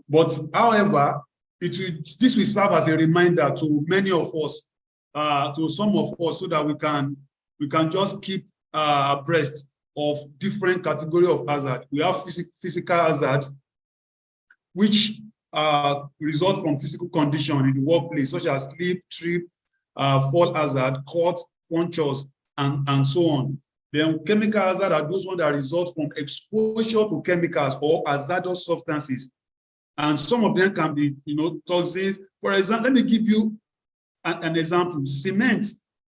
But however, this will serve as a reminder to many of us, to some of us, so that we can just keep abreast of different category of hazard. We have physical hazards, which result from physical condition in the workplace, such as slip, trip, fall hazard, cut, punctures, and so on. Then chemical hazard are those ones that result from exposure to chemicals or hazardous substances. And some of them can be, toxins. For example, let me give you an example. Cement.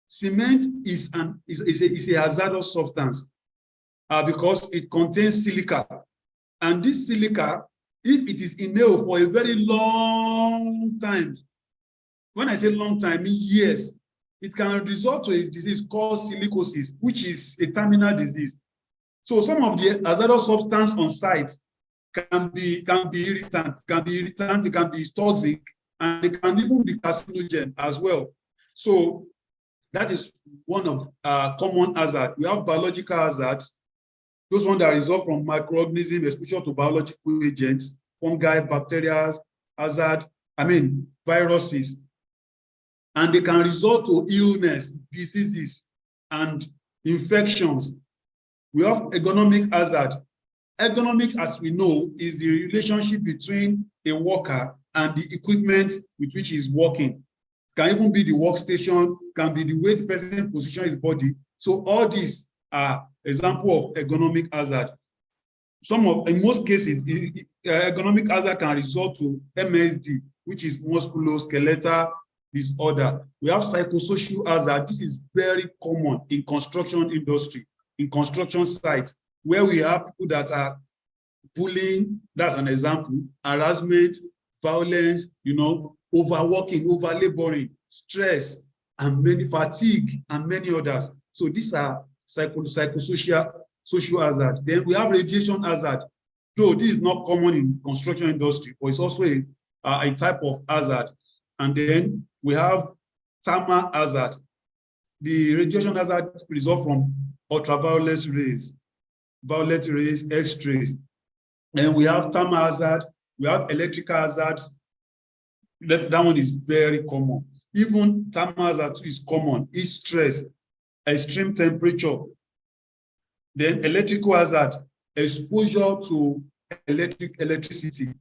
Cement is a hazardous substance because it contains silica. And this silica, if it is inhaled for a very long time, when I say long time, I mean years, it can result to a disease called silicosis, which is a terminal disease. So some of the hazardous substances on site can be irritant, it can be toxic, and it can even be carcinogen as well. So that is one of common hazards. We have biological hazards, those ones that result from microorganisms, exposure to biological agents, fungi, bacteria, viruses. And they can result to illness, diseases, and infections. We have ergonomic hazard. Ergonomics, as we know, is the relationship between a worker and the equipment with which he's working. It can even be the workstation, can be the way the person positions his body. So all these are examples of ergonomic hazard. In most cases, ergonomic hazard can result to MSD, which is musculoskeletal disorder. We have psychosocial hazard. This is very common in construction industry, in construction sites, where we have people that are bullying, that's an example, harassment, violence, overworking, overlaboring, stress, and fatigue, and many others. So these are psychosocial hazard. Then we have radiation hazard. Though this is not common in construction industry, but it's also a type of hazard. And then we have thermal hazard. The radiation hazard results from ultraviolet rays, violet rays, X-rays. And we have thermal hazard, we have electrical hazards. That one is very common. Even thermal hazard is common, is stress. extreme temperature. Then electrical hazard, exposure to electricity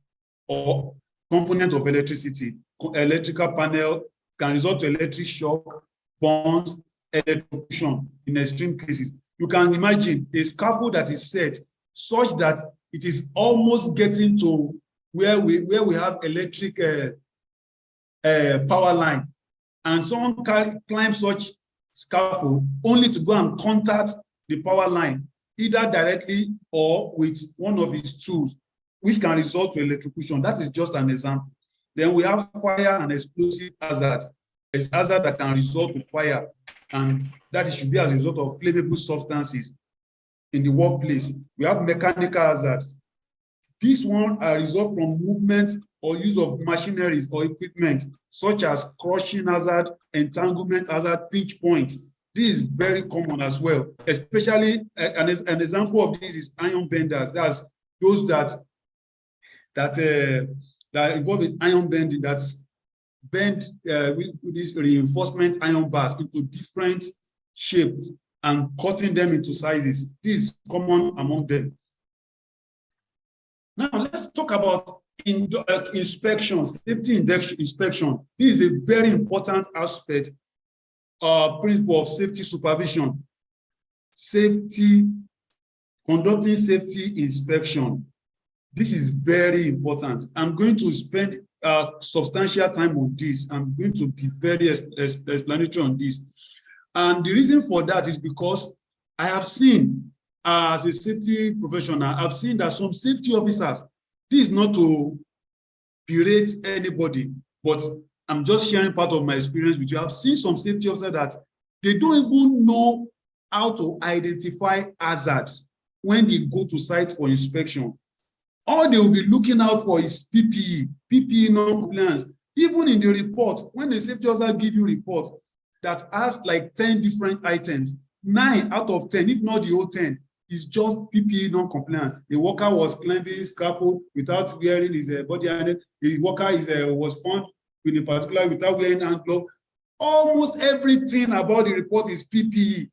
or component of electricity. Electrical panel can result to electric shock, burns, electrocution in extreme cases. You can imagine a scaffold that is set such that it is almost getting to where we have electric power line, and someone can climb such scaffold only to go and contact the power line, either directly or with one of his tools, which can result to electrocution. That is just an example. Then we have fire and explosive hazard. It's hazard that can result to fire, and that should be as a result of flammable substances in the workplace. We have mechanical hazards. These ones are result from movement or use of machineries or equipment, such as crushing hazard, entanglement hazard, pinch points. This is very common as well, especially an example of this is iron benders. That's those that involve in iron bending, that bend with these reinforcement iron bars into different shapes and cutting them into sizes. This is common among them. Now let's talk about inspection, safety inspection. This is a very important aspect, principle of safety supervision. Conducting safety inspection. This is very important. I'm going to spend substantial time on this. I'm going to be very explanatory on this. And the reason for that is because I have seen, as a safety professional, I've seen that some safety officers, this is not to berate anybody, but I'm just sharing part of my experience with you. I've seen some safety officers that they don't even know how to identify hazards when they go to site for inspection. All they will be looking out for is PPE non-compliance. Even in the report, when the safety officer give you a report that has like 10 different items, 9 out of 10, if not the whole 10, is just PPE non-compliant. The worker was climbing scaffold without wearing his body harness. The worker was found in a particular without wearing hand glove. Almost everything about the report is PPE.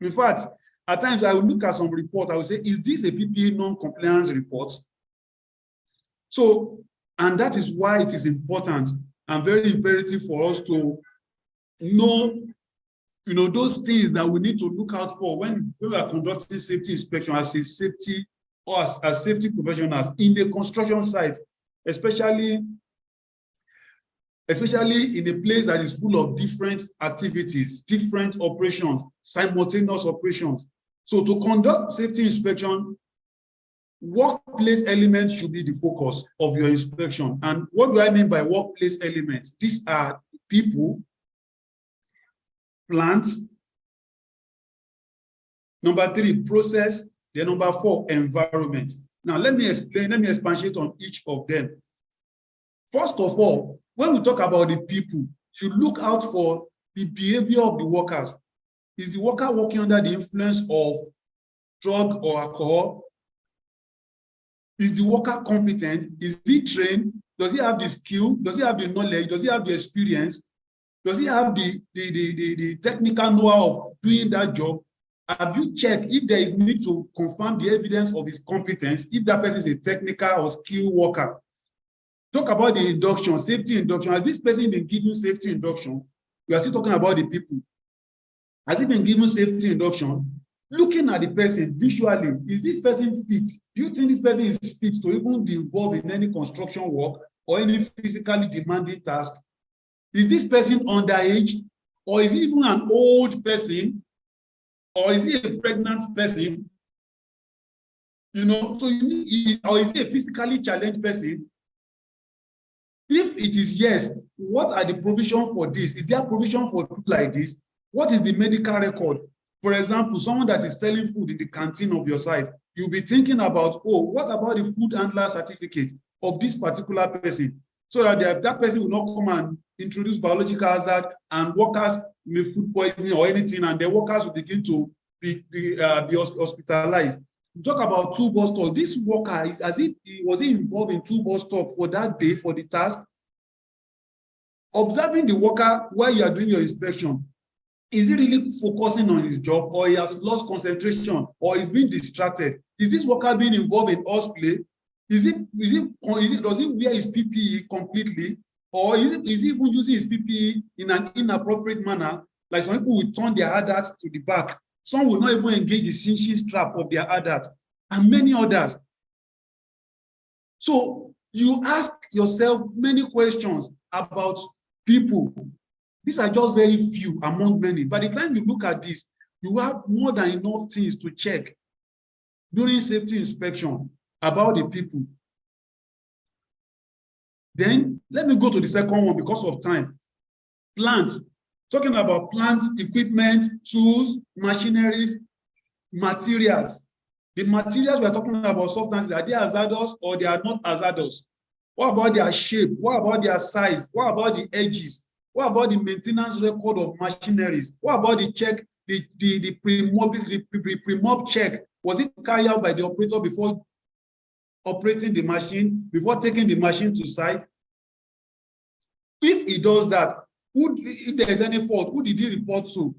In fact, at times I will look at some report, I will say, is this a PPE non-compliance report? So, and that is why it is important and very imperative for us to know, those things that we need to look out for when we are conducting safety inspection as a safety or as safety professionals in the construction site, especially in a place that is full of different activities, different operations, simultaneous operations. So to conduct safety inspection, workplace elements should be the focus of your inspection. And what do I mean by workplace elements? These are people, plants. Number 3, process. Then number 4, environment. Now let me expatiate on each of them. First of all, when we talk about the people, you look out for the behavior of the workers. Is the worker working under the influence of drug or alcohol? Is the worker competent? Is he trained? Does he have the skill? Does he have the knowledge? Does he have the experience? Does he have the technical know-how of doing that job? Have you checked if there is need to confirm the evidence of his competence, if that person is a technical or skilled worker? Talk about the induction, safety induction. Has this person been given safety induction? We are still talking about the people. Has he been given safety induction? Looking at the person visually, is this person fit? Do you think this person is fit to even be involved in any construction work or any physically demanding task? Is this person underage, or is he even an old person, or is he a pregnant person? So or is he a physically challenged person? If it is yes, what are the provisions for this? Is there provision for people like this? What is the medical record? For example, someone that is selling food in the canteen of your site, you'll be thinking about, oh, what about the food handler certificate of this particular person? So that that person will not come and introduce biological hazard and workers may food poisoning or anything, and the workers will begin to be hospitalized. We talk about tool bus stop. This worker was he involved in tool bus stop for that day for the task? Observing the worker while you are doing your inspection. Is he really focusing on his job, or he has lost concentration, or he's being distracted? Is this worker being involved in horseplay? Does he wear his PPE completely, or is he even using his PPE in an inappropriate manner? Like some people will turn their adults to the back. Some will not even engage the cinching strap of their adults, and many others. So you ask yourself many questions about people. These are just very few among many. By the time you look at this, you have more than enough things to check during safety inspection about the people. Then let me go to the second one because of time. Plants. Talking about plants, equipment, tools, machineries, materials. The materials we are talking about, substances, are they hazardous or they are not hazardous? What about their shape? What about their size? What about the edges? What about the maintenance record of machineries? What about the check, the pre-mob check? Was it carried out by the operator before operating the machine, before taking the machine to site? If he does that, if there is any fault, who did he report to?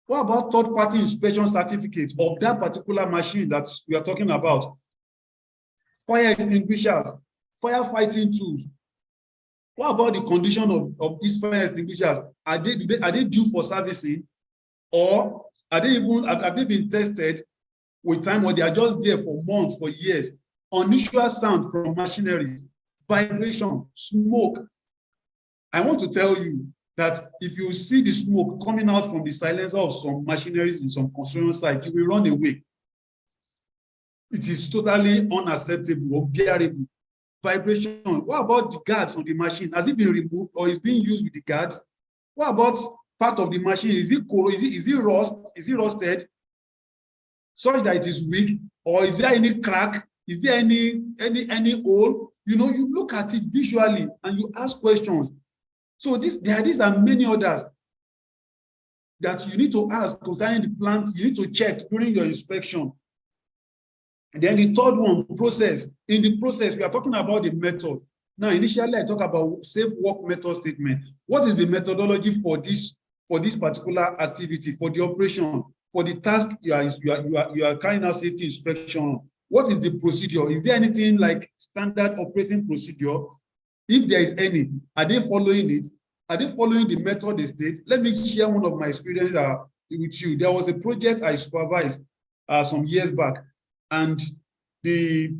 What about third-party inspection certificate of that particular machine that we are talking about? Fire extinguishers, firefighting tools. What about the condition of these fire extinguishers? Are they due for servicing, or have they been tested with time, or they are just there for months, for years? Unusual sound from machineries, vibration, smoke. I want to tell you that if you see the smoke coming out from the silencer of some machineries in some construction site, you will run away. It is totally unacceptable, unbearable. Vibration. What about the guards on the machine? Has it been removed, or is being used with the guards? What about part of the machine? Is it rusted such that it is weak, or is there any crack? Is there any hole? You know, you look at it visually and you ask questions. So these are many others that you need to ask concerning the plant. You need to check during your inspection. And then the third one, process. In the process, we are talking about the method. Now, initially, I talk about safe work method statement. What is the methodology for this particular activity, for the operation, for the task you are carrying out safety inspection? What is the procedure? Is there anything like standard operating procedure? If there is any, are they following it? Are they following the method they state? Let me share one of my experiences with you. There was a project I supervised some years back, and the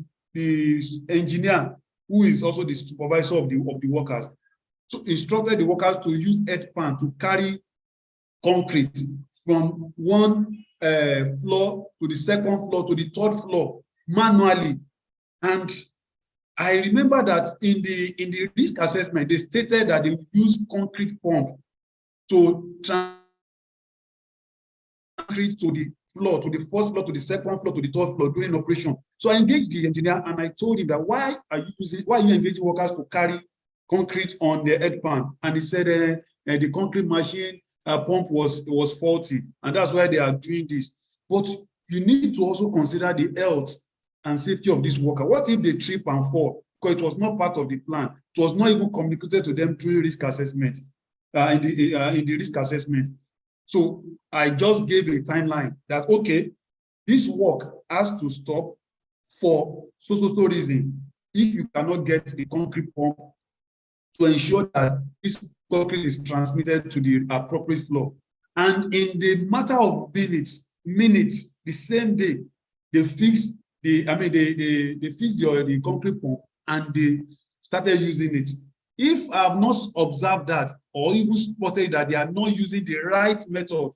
engineer, who is also the supervisor of the workers, so instructed the workers to use head pan to carry concrete from one floor to the second floor to the third floor manually. And I remember that in the risk assessment, they stated that they use concrete pump to concrete to the floor, to the first floor, to the second floor, to the third floor during operation. So I engaged the engineer and I told him that why are you engaging workers to carry concrete on the head pan? And he said the concrete machine pump was faulty, and that's why they are doing this. But you need to also consider the health and safety of this worker. What if they trip and fall? Because it was not part of the plan. It was not even communicated to them during risk assessment, in the risk assessment. So I just gave a timeline that, okay, this work has to stop for so reason. If you cannot get the concrete pump to ensure that this concrete is transmitted to the appropriate floor. And in the matter of minutes, the same day, they fixed the concrete pump and they started using it. If I have not observed that, or even spotted that they are not using the right method,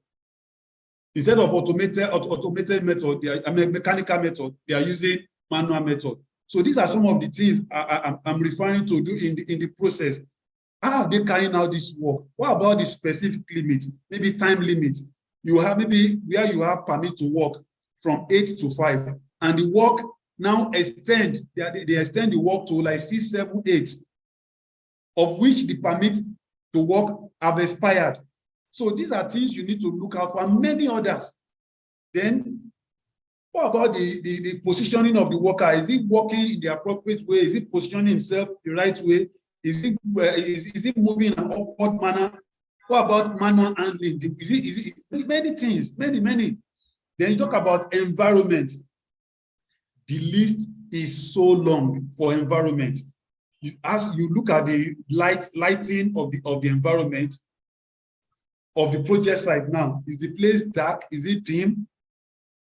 instead of automated method, mechanical method, they are using manual method. So these are some of the things I'm referring to do in the process. How are they carrying out this work? What about the specific limit? Maybe time limit. You have maybe where you have permit to work from 8 to 5, and the work now extend. They extend the work to like 6, 7, 8, of which the permits to work have expired. So these are things you need to look out for, and many others. Then, what about the positioning of the worker? Is he working in the appropriate way? Is he positioning himself the right way? Is he moving in an upward manner? What about manual handling? Is it many things, many. Then you talk about environment. The list is so long for environment. As you look at the lighting of the environment of the project site now, is the place dark? Is it dim?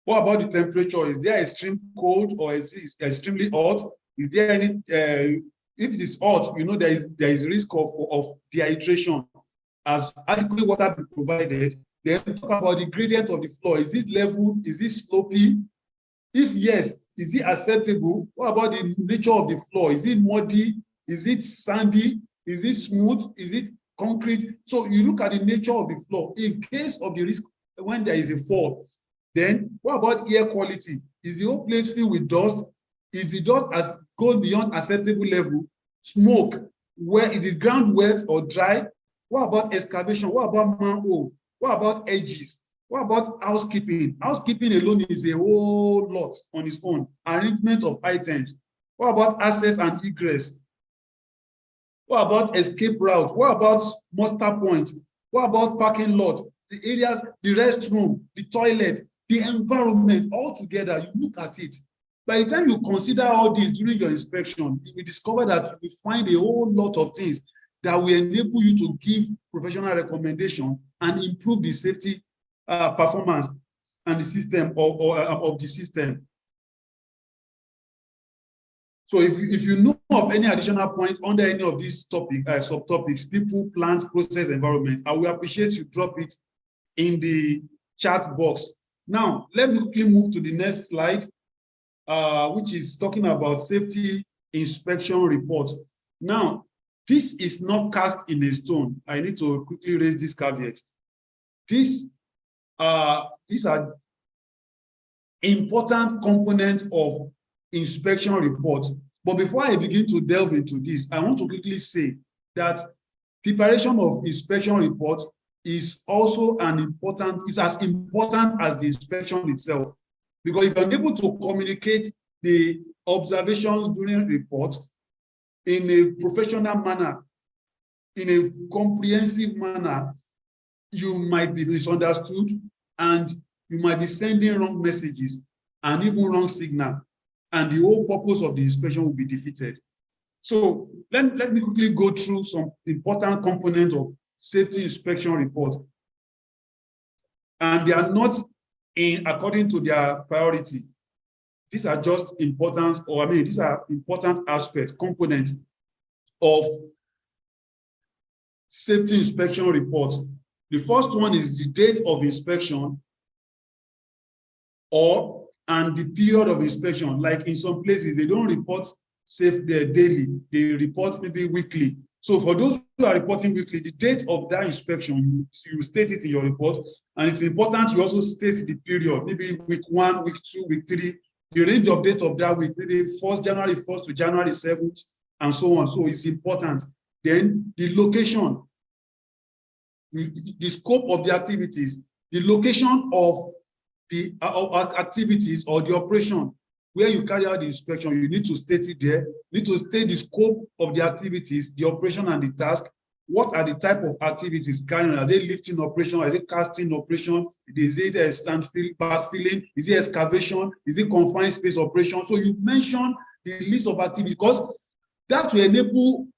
What about the temperature? Is there extreme cold or is it extremely hot? Is there any? If it is hot, you know there is risk of dehydration. As adequate water be provided, then talk about the gradient of the floor. Is it level? Is it slopey? If yes, is it acceptable? What about the nature of the floor? Is it muddy? Is it sandy? Is it smooth? Is it concrete? So you look at the nature of the floor. In case of the risk when there is a fall, then what about air quality? Is the whole place filled with dust? Is the dust has gone beyond acceptable level? Smoke, where is the ground wet or dry? What about excavation? What about manhole? What about edges? What about housekeeping? Housekeeping alone is a whole lot on its own. Arrangement of items. What about access and egress? What about escape route? What about muster point? What about parking lot? The areas, the restroom, the toilet, the environment, all together, you look at it. By the time you consider all this during your inspection, you will discover that you will find a whole lot of things that will enable you to give professional recommendation and improve the safety performance and the system of the system. So if you know of any additional point under any of these subtopics, people, plant, process, environment, I will appreciate you drop it in the chat box. Now, let me quickly move to the next slide, which is talking about safety inspection report. Now, this is not cast in a stone. I need to quickly raise this caveat. These are important components of inspection report. But before I begin to delve into this, I want to quickly say that preparation of inspection report is also as important as the inspection itself. Because if you're able to communicate the observations during report in a professional manner, in a comprehensive manner, you might be misunderstood and you might be sending wrong messages and even wrong signal, and the whole purpose of the inspection will be defeated. So let me quickly go through some important components of safety inspection report. And they are not according to their priority. These are just important, these are important aspects, components of safety inspection report. The first one is the date of inspection and the period of inspection. Like in some places, they don't report daily, they report maybe weekly. So for those who are reporting weekly, the date of that inspection, you state it in your report, and it's important you also state the period, maybe week 1, week 2, week 3, the range of date of that week, maybe January 1st to January 7th, and so on. So it's important. Then the location, the scope of the activities, the location of the activities or the operation where you carry out the inspection, you need to state it there. You need to state the scope of the activities, the operation and the task. What are the type of activities carrying? Are they lifting operation? Is it casting operation? Is it a backfilling? Is it excavation? Is it confined space operation? So you mention the list of activities because that will enable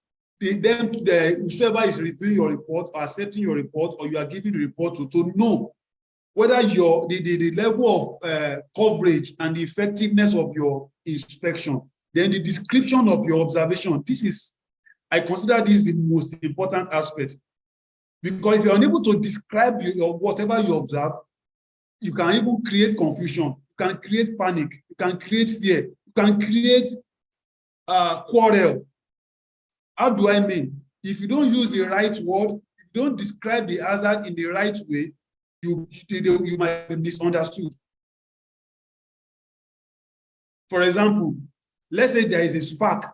whoever is reviewing your report or accepting your report or you are giving the report to know whether the level of coverage and the effectiveness of your inspection. Then the description of your observation. I consider this the most important aspect. Because if you're unable to describe whatever you observe, you can even create confusion, you can create panic, you can create fear, you can create quarrel. How do I mean? If you don't use the right word, if you don't describe the hazard in the right way, you might be misunderstood. For example, let's say there is a spark.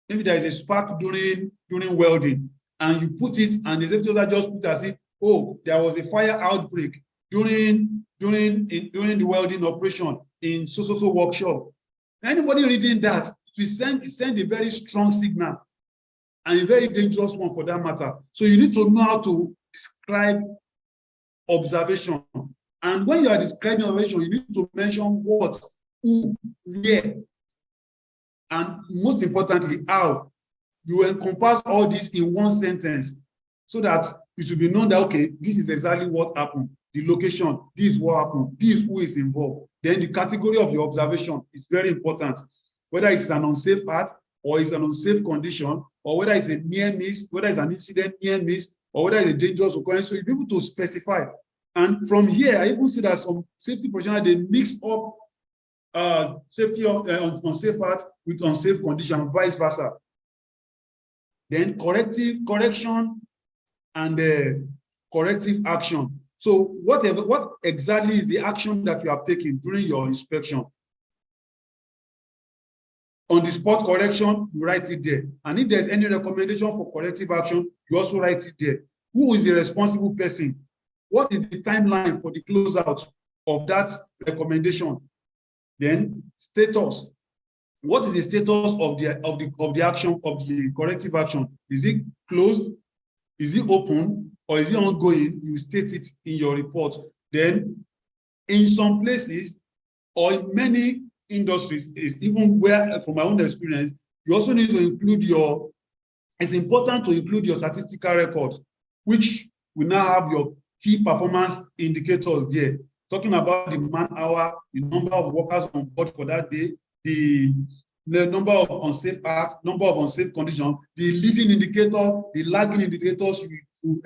Maybe there is a spark during welding, and you put it, and the safety officer just put as if, oh, there was a fire outbreak during the welding operation in so workshop. Anybody reading that, it send a very strong signal, and a very dangerous one for that matter. So you need to know how to describe observation. And when you are describing observation, you need to mention what, who, where, and most importantly, how. You encompass all this in one sentence so that it will be known that, okay, this is exactly what happened. The location, this is what happened, this is who is involved. Then the category of your observation is very important. Whether it's an unsafe act, or it's an unsafe condition, or whether it's a near miss, whether it's an incident near miss, or whether it's a dangerous occurrence. So you'll be able to specify. And from here, I even see that some safety professionals, they mix up safety on unsafe act with unsafe condition, and vice versa. Then correction, and corrective action. So what exactly is the action that you have taken during your inspection? On the spot correction, you write it there. And if there's any recommendation for corrective action, you also write it there. Who is the responsible person? What is the timeline for the closeout of that recommendation? Then status. What is the status of the action, of the corrective action? Is it closed? Is it open? Or is it ongoing? You state it in your report. Then in some places, or in many industries, even where, from my own experience, you also need to include it's important to include your statistical record, which will now have your key performance indicators there, talking about the man hour, the number of workers on board for that day, the number of unsafe acts, number of unsafe conditions, the leading indicators, the lagging indicators. You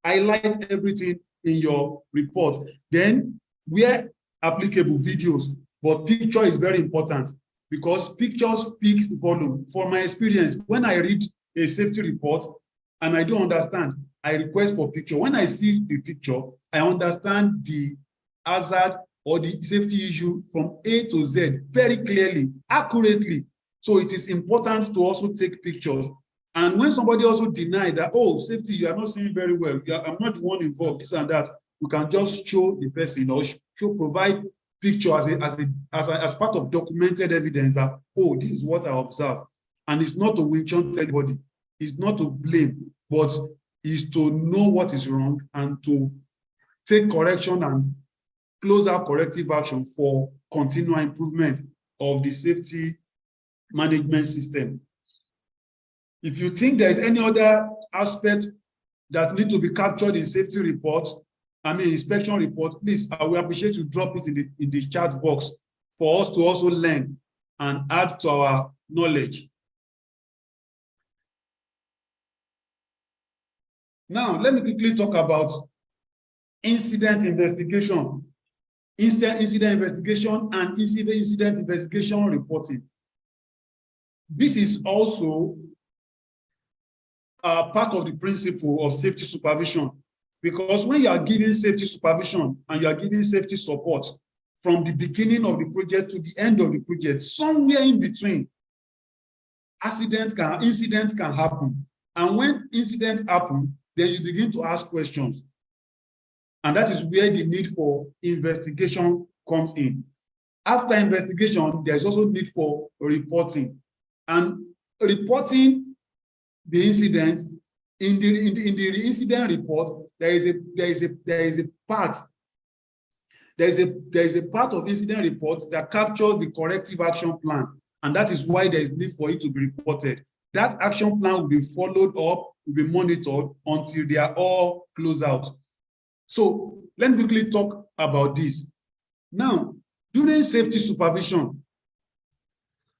highlight everything in your report. Then, where applicable, videos, but picture is very important because pictures speak volume. From my experience, when I read a safety report and I don't understand, I request for picture. When I see the picture, I understand the hazard or the safety issue from A to Z very clearly, accurately. So it is important to also take pictures. And when somebody also denies that, oh, safety, you are not seeing very well, I'm not the one involved, this and that, you can just show the person or provide picture as part of documented evidence that, oh, this is what I observed. And it's not to winch on anybody, it's not to blame, but is to know what is wrong and to take correction and close out corrective action for continual improvement of the safety management system. If you think there is any other aspect that need to be captured in safety reports, inspection report, please, I will appreciate you drop it in the chat box for us to also learn and add to our knowledge. Now, let me quickly talk about incident investigation. Incident investigation and incident investigation reporting. This is also part of the principle of safety supervision, because when you are giving safety supervision and you are giving safety support from the beginning of the project to the end of the project, somewhere in between, incidents can happen. And when incidents happen, then you begin to ask questions. And that is where the need for investigation comes in. After investigation, there's also need for reporting. And reporting the incident, in the incident report, there is a part of incident report that captures the corrective action plan. And that is why there is need for it to be reported. That action plan will be followed up, will be monitored until they are all closed out. So let me quickly talk about this. Now, during safety supervision,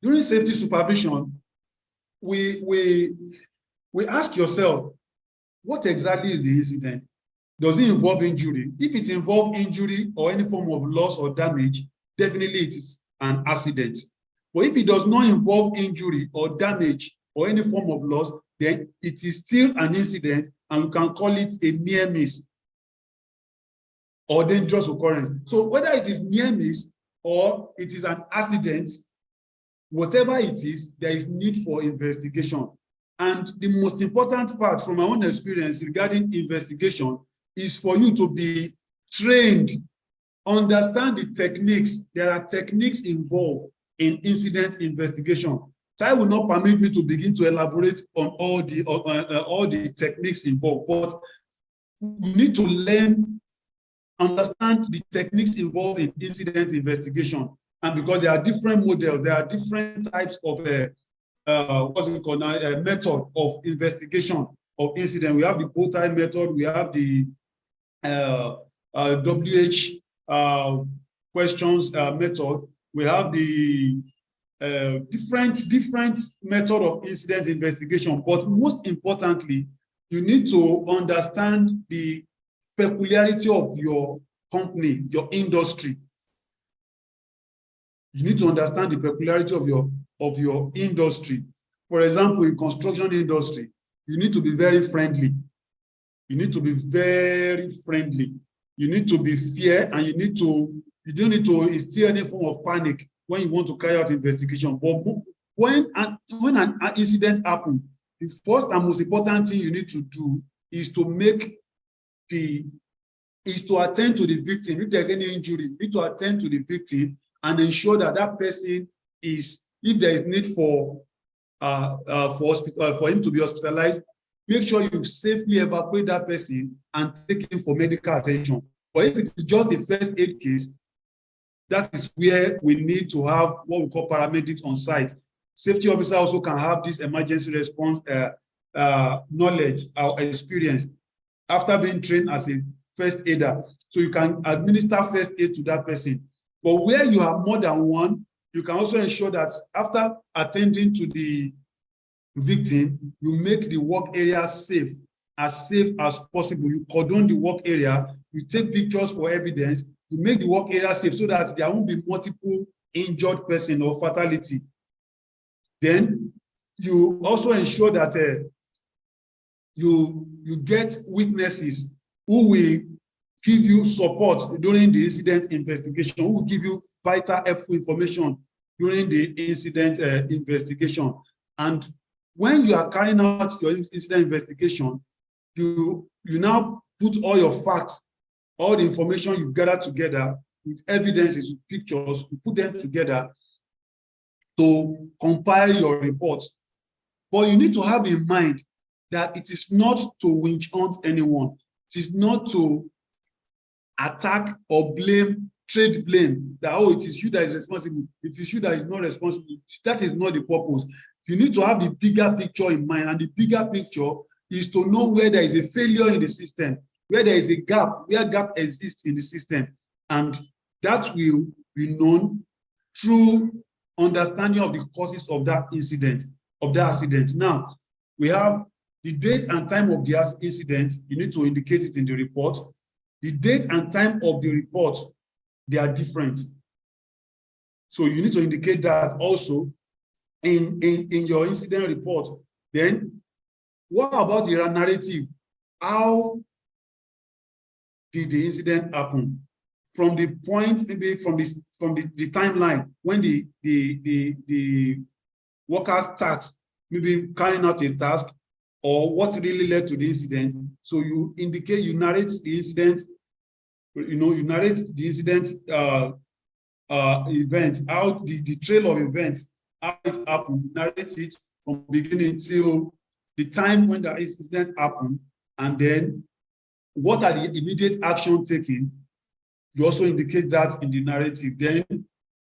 we ask yourself, what exactly is the incident? Does it involve injury? If it involves injury or any form of loss or damage, definitely it is an accident. But if it does not involve injury or damage or any form of loss, then it is still an incident, and we can call it a near miss or dangerous occurrence. So whether it is near miss or it is an accident, whatever it is, there is need for investigation. And the most important part from my own experience regarding investigation is for you to be trained, understand the techniques. There are techniques involved in incident investigation. Time will not permit me to begin to elaborate on all the techniques involved, but you need to learn, understand the techniques involved in incident investigation. And because there are different models, there are different types of what's it called now, method of investigation of incident. We have the bow-tie method, we have the WH questions method, we have the different method of incident investigation. But most importantly, you need to understand the peculiarity of your company, your industry. You need to understand the peculiarity of your industry. For example, in construction industry, you need to be very friendly. You need to be very friendly. You need to be fair, and you don't need to instill any form of panic when you want to carry out investigation. But when an incident happens, the first and most important thing you need to do is to attend to the victim. If there's any injury, you need to attend to the victim and ensure that that person is, if there is need for him to be hospitalized, make sure you safely evacuate that person and take him for medical attention. But if it is just a first aid case, that is where we need to have what we call paramedics on site. Safety officer also can have this emergency response knowledge or experience after being trained as a first aider. So you can administer first aid to that person. But where you have more than one, you can also ensure that after attending to the victim, you make the work area safe as possible. You cordon the work area, you take pictures for evidence, you make the work area safe so that there won't be multiple injured person or fatality. Then you also ensure that you get witnesses who will give you support during the incident investigation, who will give you vital, helpful information during the incident investigation. And when you are carrying out your incident investigation, you now put all your facts, all the information you've gathered together with evidences, with pictures, you put them together to compile your reports. But you need to have in mind that it is not to winch hunt anyone. It is not to attack or blame, trade blame, that, oh, it is you that is responsible, it is you that is not responsible. That is not the purpose. You need to have the bigger picture in mind, and the bigger picture is to know where there is a failure in the system, where there is a gap, where gap exists in the system. And that will be known through understanding of the causes of that incident, of that accident. Now, we have the date and time of the incident. You need to indicate it in the report. The date and time of the report, they are different. So you need to indicate that also in your incident report. Then, what about the narrative? How did the incident happen? From the point, maybe from the timeline, when the worker starts maybe carrying out a task, or what really led to the incident. So you indicate, you narrate the incident, you narrate the incident event, how the trail of events, how it happened, you narrate it from beginning till the time when the incident happened, and then what are the immediate action taken. You also indicate that in the narrative. Then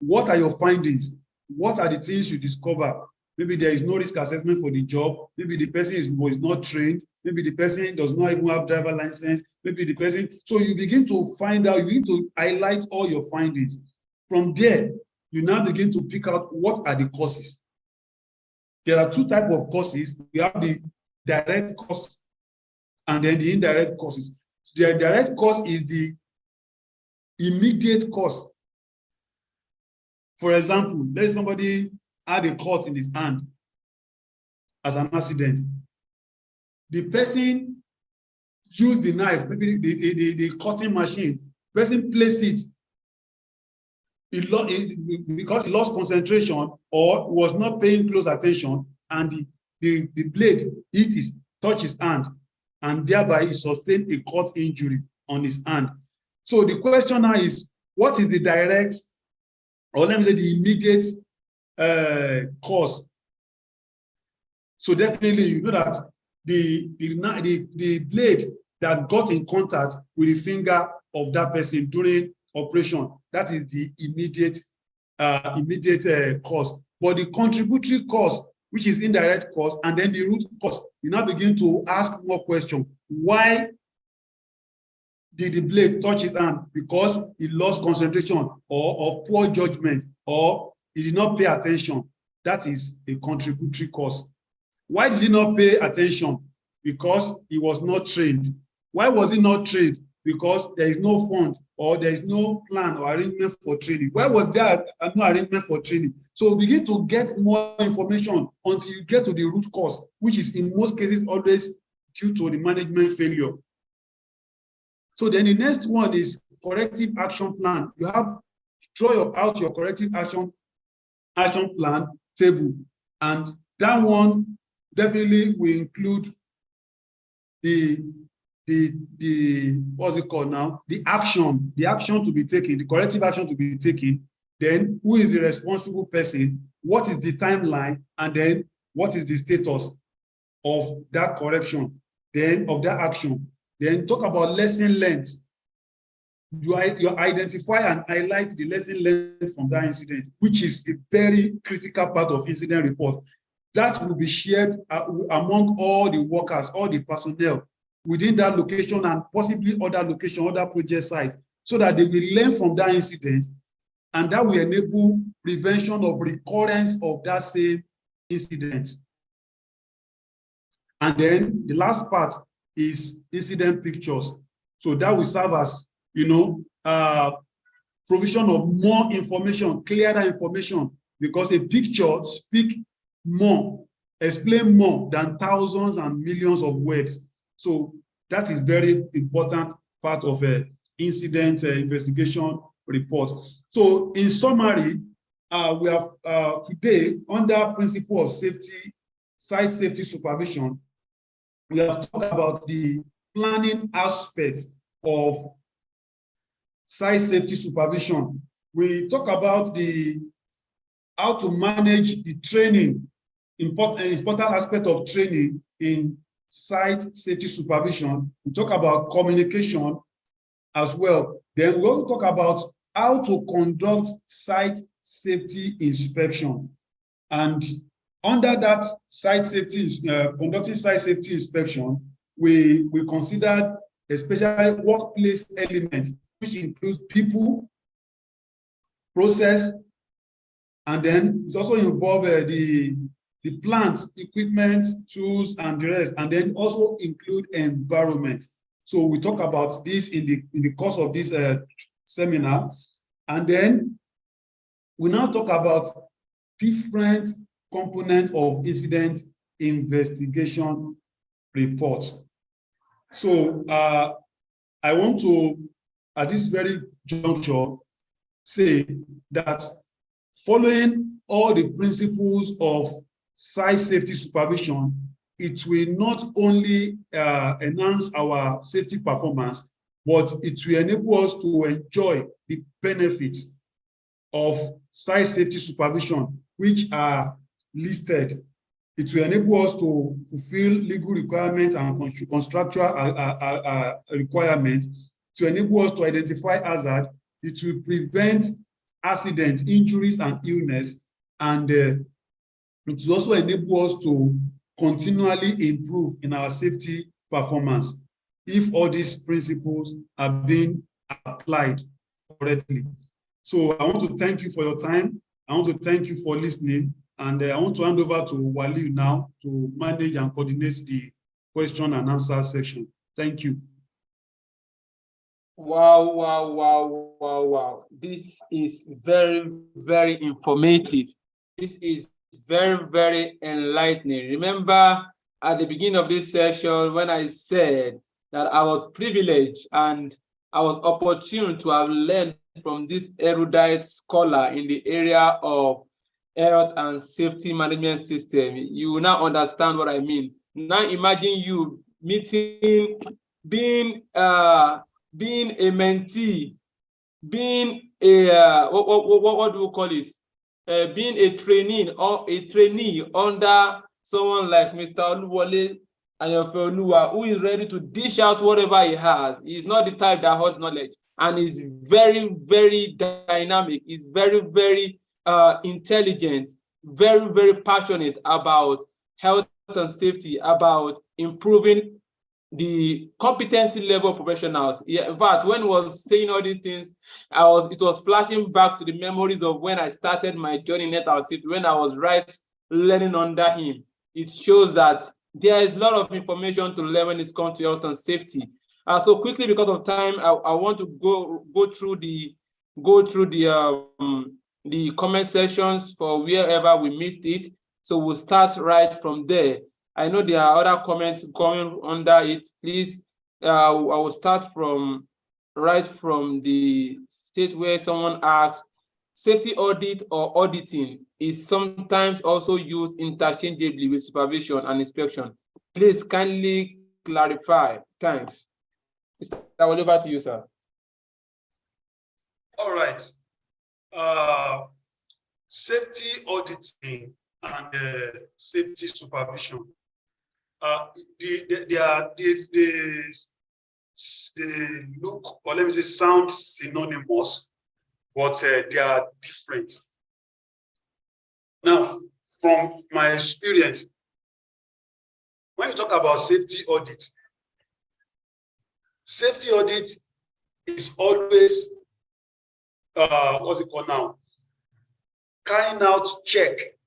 what are your findings? What are the things you discover? Maybe there is no risk assessment for the job. Maybe the person was not trained. Maybe the person does not even have driver license. Maybe the person, so you begin to find out, you begin to highlight all your findings. From there, you now begin to pick out what are the causes. There are two types of causes. We have the direct cause and then the indirect causes. The direct cause is the immediate cause. For example, let's somebody had a cut in his hand as an accident. The person used the knife, maybe the cutting machine. The person placed it. Because he lost concentration or was not paying close attention, and the blade touched his hand, and thereby he sustained a cut injury on his hand. So the question now is, what is the direct, or let me say the immediate cause? So definitely you know that the blade that got in contact with the finger of that person during operation. That is the immediate cause. But the contributory cause, which is indirect cause, and then the root cause, you now begin to ask more questions. Why did the blade touch his hand? Because he lost concentration or poor judgment, or he did not pay attention. That is a contributory cause. Why did he not pay attention? Because he was not trained. Why was he not trained? Because there is no fund or there is no plan or arrangement for training. Why was there no arrangement for training? So begin to get more information until you get to the root cause, which is in most cases always due to the management failure. So then the next one is corrective action plan. You have draw out your corrective action plan table, and that one definitely will include the what's it called now? The action to be taken, the corrective action to be taken. Then who is the responsible person? What is the timeline? And then what is the status of that correction? Then of that action. Then talk about lesson learned. You identify and highlight the lesson learned from that incident, which is a very critical part of incident report. That will be shared among all the workers, all the personnel within that location and possibly other location, other project sites, so that they will learn from that incident, and that will enable prevention of recurrence of that same incident. And then the last part is incident pictures. So that will serve as, provision of more information, clearer information, because a picture speaks more, explain more than thousands and millions of words. So that is very important part of an incident investigation report. So in summary, we have today, under principle of safety, site safety supervision, we have talked about the planning aspects of site safety supervision. We talk about how to manage the training, important aspect of training in site safety supervision. We talk about communication as well. Then we also talk about how to conduct site safety inspection. And under that site safety, conducting site safety inspection, we considered especially workplace elements, which includes people, process, and then it also involves the plants, equipment, tools, and the rest, and then also include environment. So we talk about this in the course of this seminar, and then we now talk about different components of incident investigation report. So I want to, at this very juncture, say that following all the principles of site safety supervision, it will not only enhance our safety performance, but it will enable us to enjoy the benefits of site safety supervision, which are listed. It will enable us to fulfill legal requirements and constructual requirements, to enable us to identify hazard. It will prevent accidents, injuries, and illness, and it will also enable us to continually improve in our safety performance if all these principles are being applied correctly. So I want to thank you for your time. I want to thank you for listening, and I want to hand over to Wali now to manage and coordinate the question and answer section. Thank you. Wow, wow, wow, wow, wow. This is very, very informative. This is very, very enlightening. Remember at the beginning of this session when I said that I was privileged and I was opportune to have learned from this erudite scholar in the area of health and safety management system. You will now understand what I mean. Now imagine you meeting, being a mentee, being a what do we call it? Being a trainee or a trainee under someone like Mr. Oluwole Ayofeoluwa, who is ready to dish out whatever he has. He's not the type that hoards knowledge, and he's very, very dynamic. He's very, very intelligent, very, very passionate about health and safety, about improving the competency level of professionals. Yeah, in fact, when I was saying all these things, it was flashing back to the memories of when I started my journey in health and safety, when I was learning under him. It shows that there is a lot of information to learn when it comes to health and safety. So quickly, because of time, I want to go through the comment sections for wherever we missed it. So we'll start right from there. I know there are other comments coming under it. Please, I will start right from the state where someone asks, safety audit or auditing is sometimes also used interchangeably with supervision and inspection. Please kindly clarify. Thanks. Mr. Over to you, sir. All right. Safety auditing and safety supervision. They look, or let me say, sound synonymous, but they are different. Now, from my experience, when you talk about safety audit is always, what's it called now? Carrying out check.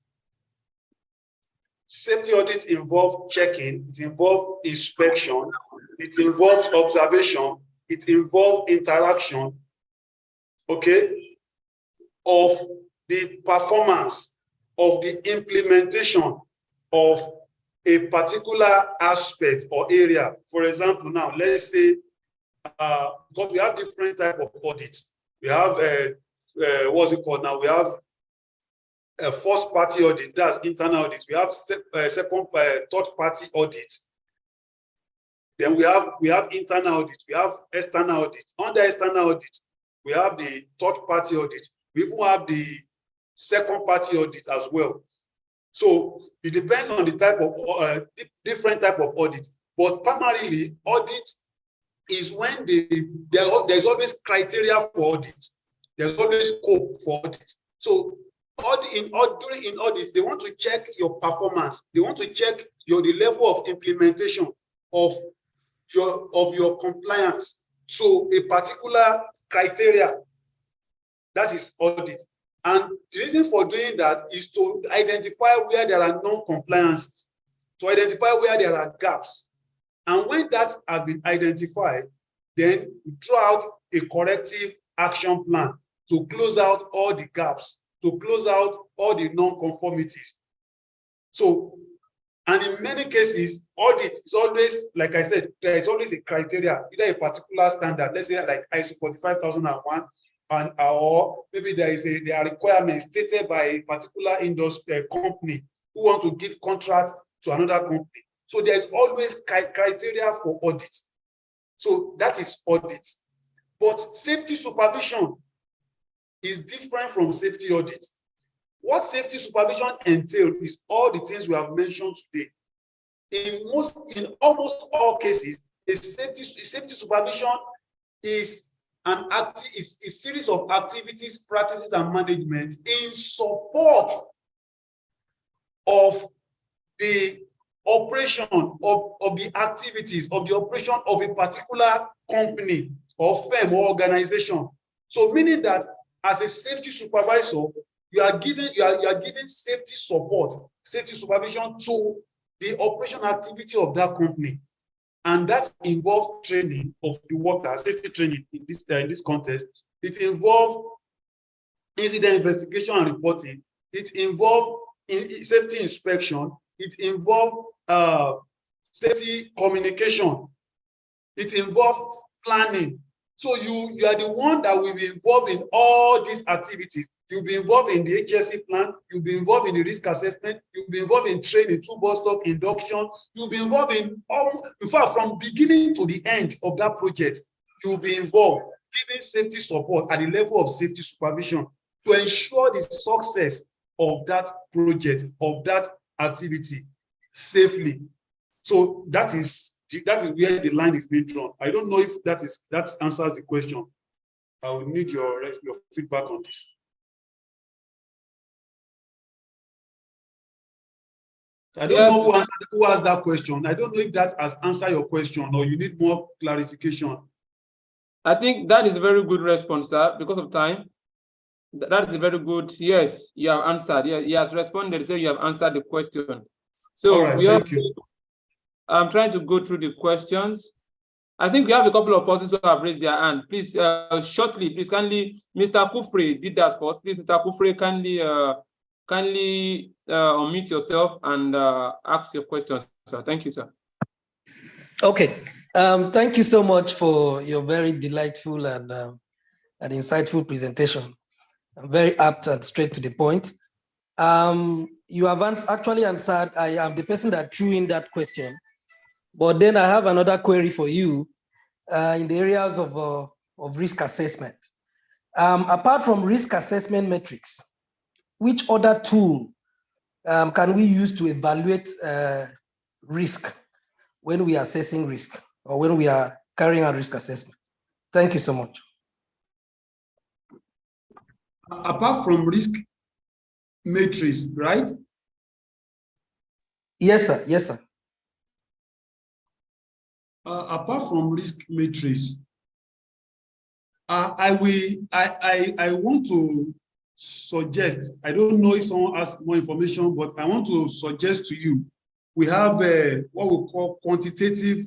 Safety audits involve checking, it involves inspection, it involves observation, it involves interaction, okay, of the performance, of the implementation of a particular aspect or area. For example, now let's say, because we have different type of audits. We have what's it called now? We have a first party audit, that's internal audit. We have second, third party audit. Then we have internal audit. We have external audit. Under external audit, we have the third party audit. We even have the second party audit as well. So it depends on the type of different type of audit. But primarily, audit is when there's always criteria for audit. There's always scope for audit. So in audits, they want to check your performance. They want to check the level of implementation of your compliance. So a particular criteria, that is audit. And the reason for doing that is to identify where there are non-compliances, to identify where there are gaps. And when that has been identified, then you draw out a corrective action plan to close out all the gaps, to close out all the non-conformities. So, and in many cases, audit is always, like I said, there is always a criteria, either a particular standard, let's say like ISO 45001, or maybe there are requirements stated by a particular industry company who want to give contract to another company. So there's always criteria for audit. So that is audit. But safety supervision is different from safety audit. What safety supervision entails is all the things we have mentioned today. In almost all cases, safety supervision is a series of activities, practices, and management in support of the operation of the activities of the operation of a particular company or firm or organization. So meaning that as a safety supervisor, you are giving safety support, safety supervision to the operation activity of that company. And that involves training of the workers, safety training in this context. It involves incident investigation and reporting. It involves safety inspection. It involves safety communication. It involves planning. So you are the one that will be involved in all these activities. You'll be involved in the HSE plan. You'll be involved in the risk assessment. You'll be involved in training, toolbox stock induction. You'll be involved in fact, from beginning to the end of that project, you'll be involved, giving safety support at the level of safety supervision to ensure the success of that project, of that activity safely. So that is where the line is being drawn. I don't know if that answers the question. I will need your feedback on this. I don't know who asked that question. I don't know if that has answered your question or you need more clarification. I think that is a very good response, sir, because of time. That is a very good, yes, you have answered. Yeah, he has responded, so you have answered the question. So all right, thank you. I'm trying to go through the questions. I think we have a couple of persons who have raised their hand. Please, shortly, please, kindly, Mr. Kufre did that first. Please, Mr. Kufre, kindly unmute yourself and ask your questions, sir. Thank you, sir. Okay. Thank you so much for your very delightful and insightful presentation. Very apt and straight to the point. You have actually answered. I am the person that threw in that question. But then I have another query for you in the areas of risk assessment. Apart from risk assessment metrics, which other tool can we use to evaluate risk when we are assessing risk or when we are carrying out risk assessment? Thank you so much. Apart from risk matrix, right? Yes, sir. Yes, sir. Apart from risk matrix, I want to suggest, I don't know if someone has more information, but I want to suggest to you, we have what we call quantitative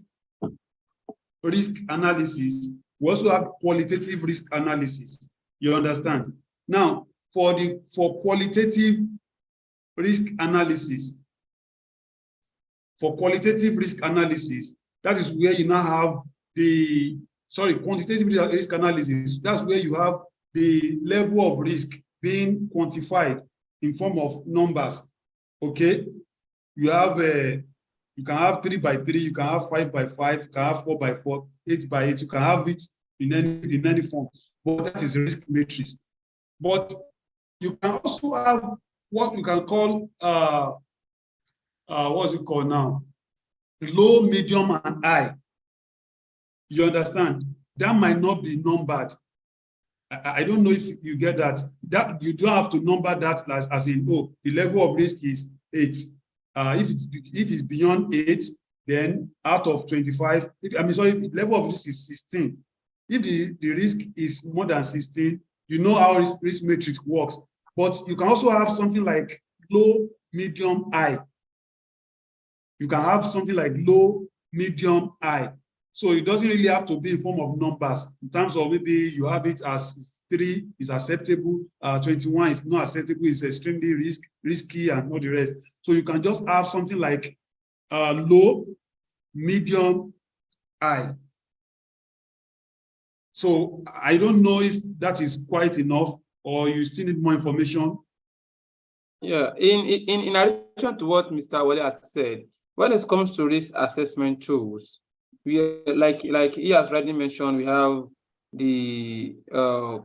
risk analysis. We also have qualitative risk analysis. You understand? Now, for qualitative risk analysis, that is where you now have quantitative risk analysis. That's where you have the level of risk being quantified in form of numbers. Okay, you can have 3 by 3, you can have 5 by 5, you can have 4 by 4, 8 by 8. You can have it in any form. But that is risk matrix. But you can also have what you can call what's it called now? Low, medium, and high. You understand? That might not be numbered. I don't know if you get that. That you don't have to number that as in, oh, the level of risk is 8. If it's beyond 8, then out of 25, if the level of risk is 16. If the risk is more than 16, you know how risk matrix works. But you can also have something like low, medium, high. You can have something like low, medium, high. So it doesn't really have to be in form of numbers. In terms of maybe you have it as 3 is acceptable, 21 is not acceptable, it's extremely risky, and all the rest. So you can just have something like low, medium, high. So I don't know if that is quite enough or you still need more information. Yeah, in addition to what Mr. Wale has said, when it comes to risk assessment tools, we like he has already mentioned, we have the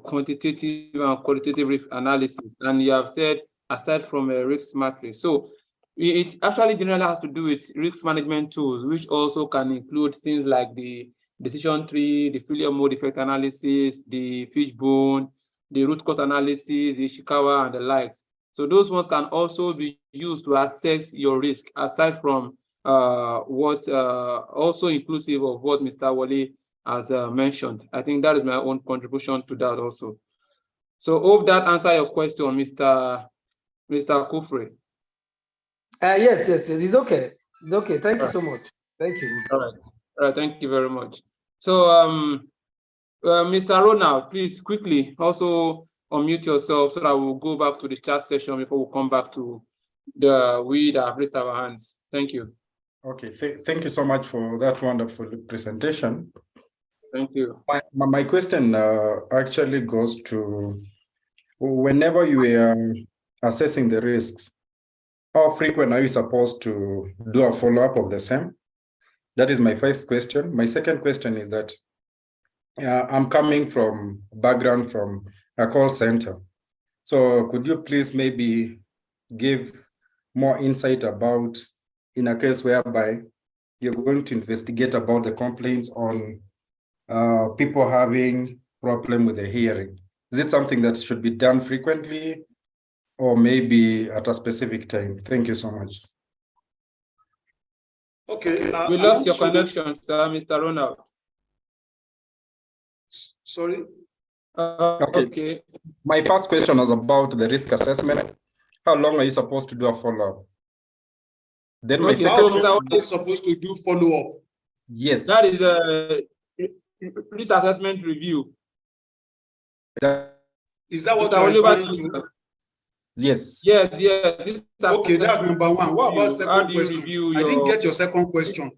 quantitative and qualitative risk analysis, and you have said aside from a risk matrix. So it actually generally has to do with risk management tools, which also can include things like the decision tree, the failure mode effect analysis, the fishbone, the root cause analysis, the Ishikawa, and the likes. So those ones can also be used to assess your risk, aside from also inclusive of what Mr. Wale has mentioned. I think that is my own contribution to that also. So hope that answer your question, Mr. Kufre. Yes, it's okay. It's okay. Thank you so much. Thank you. All right, thank you very much. So Mr. Ronald, please quickly also unmute yourself so that we'll go back to the chat session before we come back to we that have raised our hands. Thank you. Okay, thank you so much for that wonderful presentation. Thank you. My question actually goes to, whenever you are assessing the risks, how frequent are you supposed to do a follow-up of the same? That is my first question. My second question is that I'm coming from background from a call center. So could you please maybe give more insight about, in a case whereby you're going to investigate about the complaints on people having problem with the hearing? Is it something that should be done frequently or maybe at a specific time? Thank you so much. Okay. We lost your connection, sir, Mr. Ronald. Sorry. Okay. My first question was about the risk assessment. How long are you supposed to do a follow-up? Then my second. How long are you supposed to do follow-up? Yes. That is a risk assessment review. Is that what you're referring to? Yes. Yes. Okay, that's number one. What about second question? I didn't get your second question.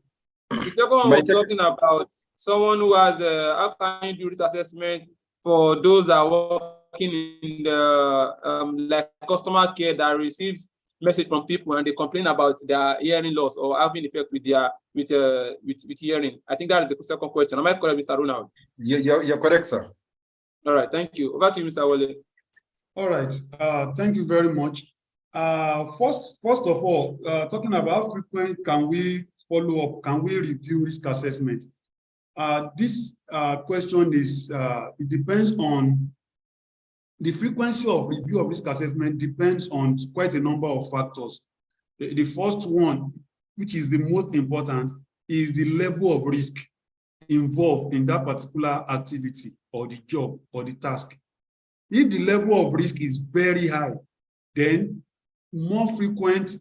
The second one was talking about someone who has how can you do risk assessment for those that are working in the like customer care that receives message from people and they complain about their hearing loss or having effect with their with hearing. I think that is the second question. Am I correct, Mr. Ronald? You're correct, sir. All right, thank you. Over to you, Mr. Wale. All right, thank you very much. First of all, talking about how frequent can we follow up, can we review risk assessment? This question is, it depends on the frequency of review of risk assessment depends on quite a number of factors. The first one, which is the most important, is the level of risk involved in that particular activity or the job or the task. If the level of risk is very high, then more frequent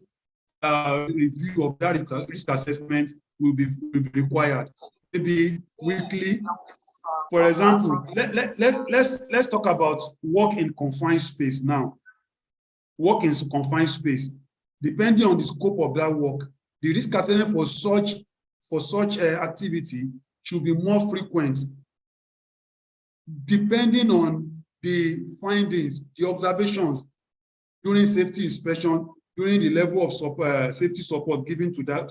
review of that risk assessment will be required. Maybe weekly. For example, let's talk about work in confined space now. Work in confined space. Depending on the scope of that work, the risk assessment for such activity should be more frequent, depending on the findings, the observations during safety inspection, during the level of safety support given to that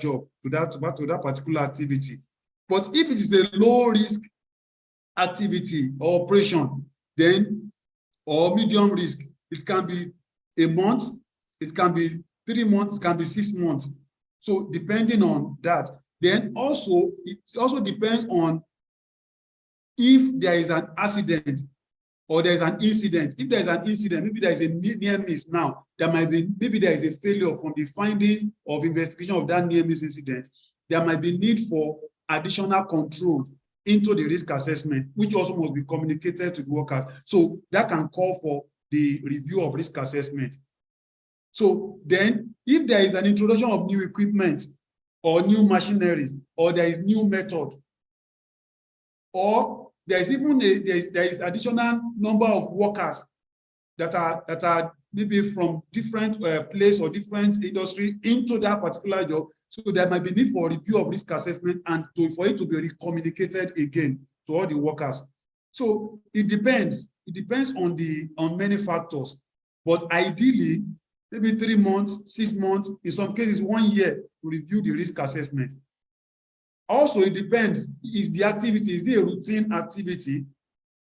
job, to that particular activity. But if it is a low risk activity or operation, then or medium risk, it can be a month, it can be 3 months, it can be 6 months. So depending on that, then also it also depends on if there is an accident or there is an incident. If there is an incident, maybe there is a near miss now, there might be, maybe there is a failure from the findings of investigation of that near miss incident. There might be need for additional controls into the risk assessment, which also must be communicated to the workers. So that can call for the review of risk assessment. So then, if there is an introduction of new equipment or new machineries, or there is new method, or there is even there is additional number of workers that are maybe from different place or different industry into that particular job. So there might be need for review of risk assessment and for it to be communicated again to all the workers. So it depends. It depends on many factors. But ideally, maybe 3 months, 6 months, in some cases 1 year to review the risk assessment. Also, it depends, is the activity, is it a routine activity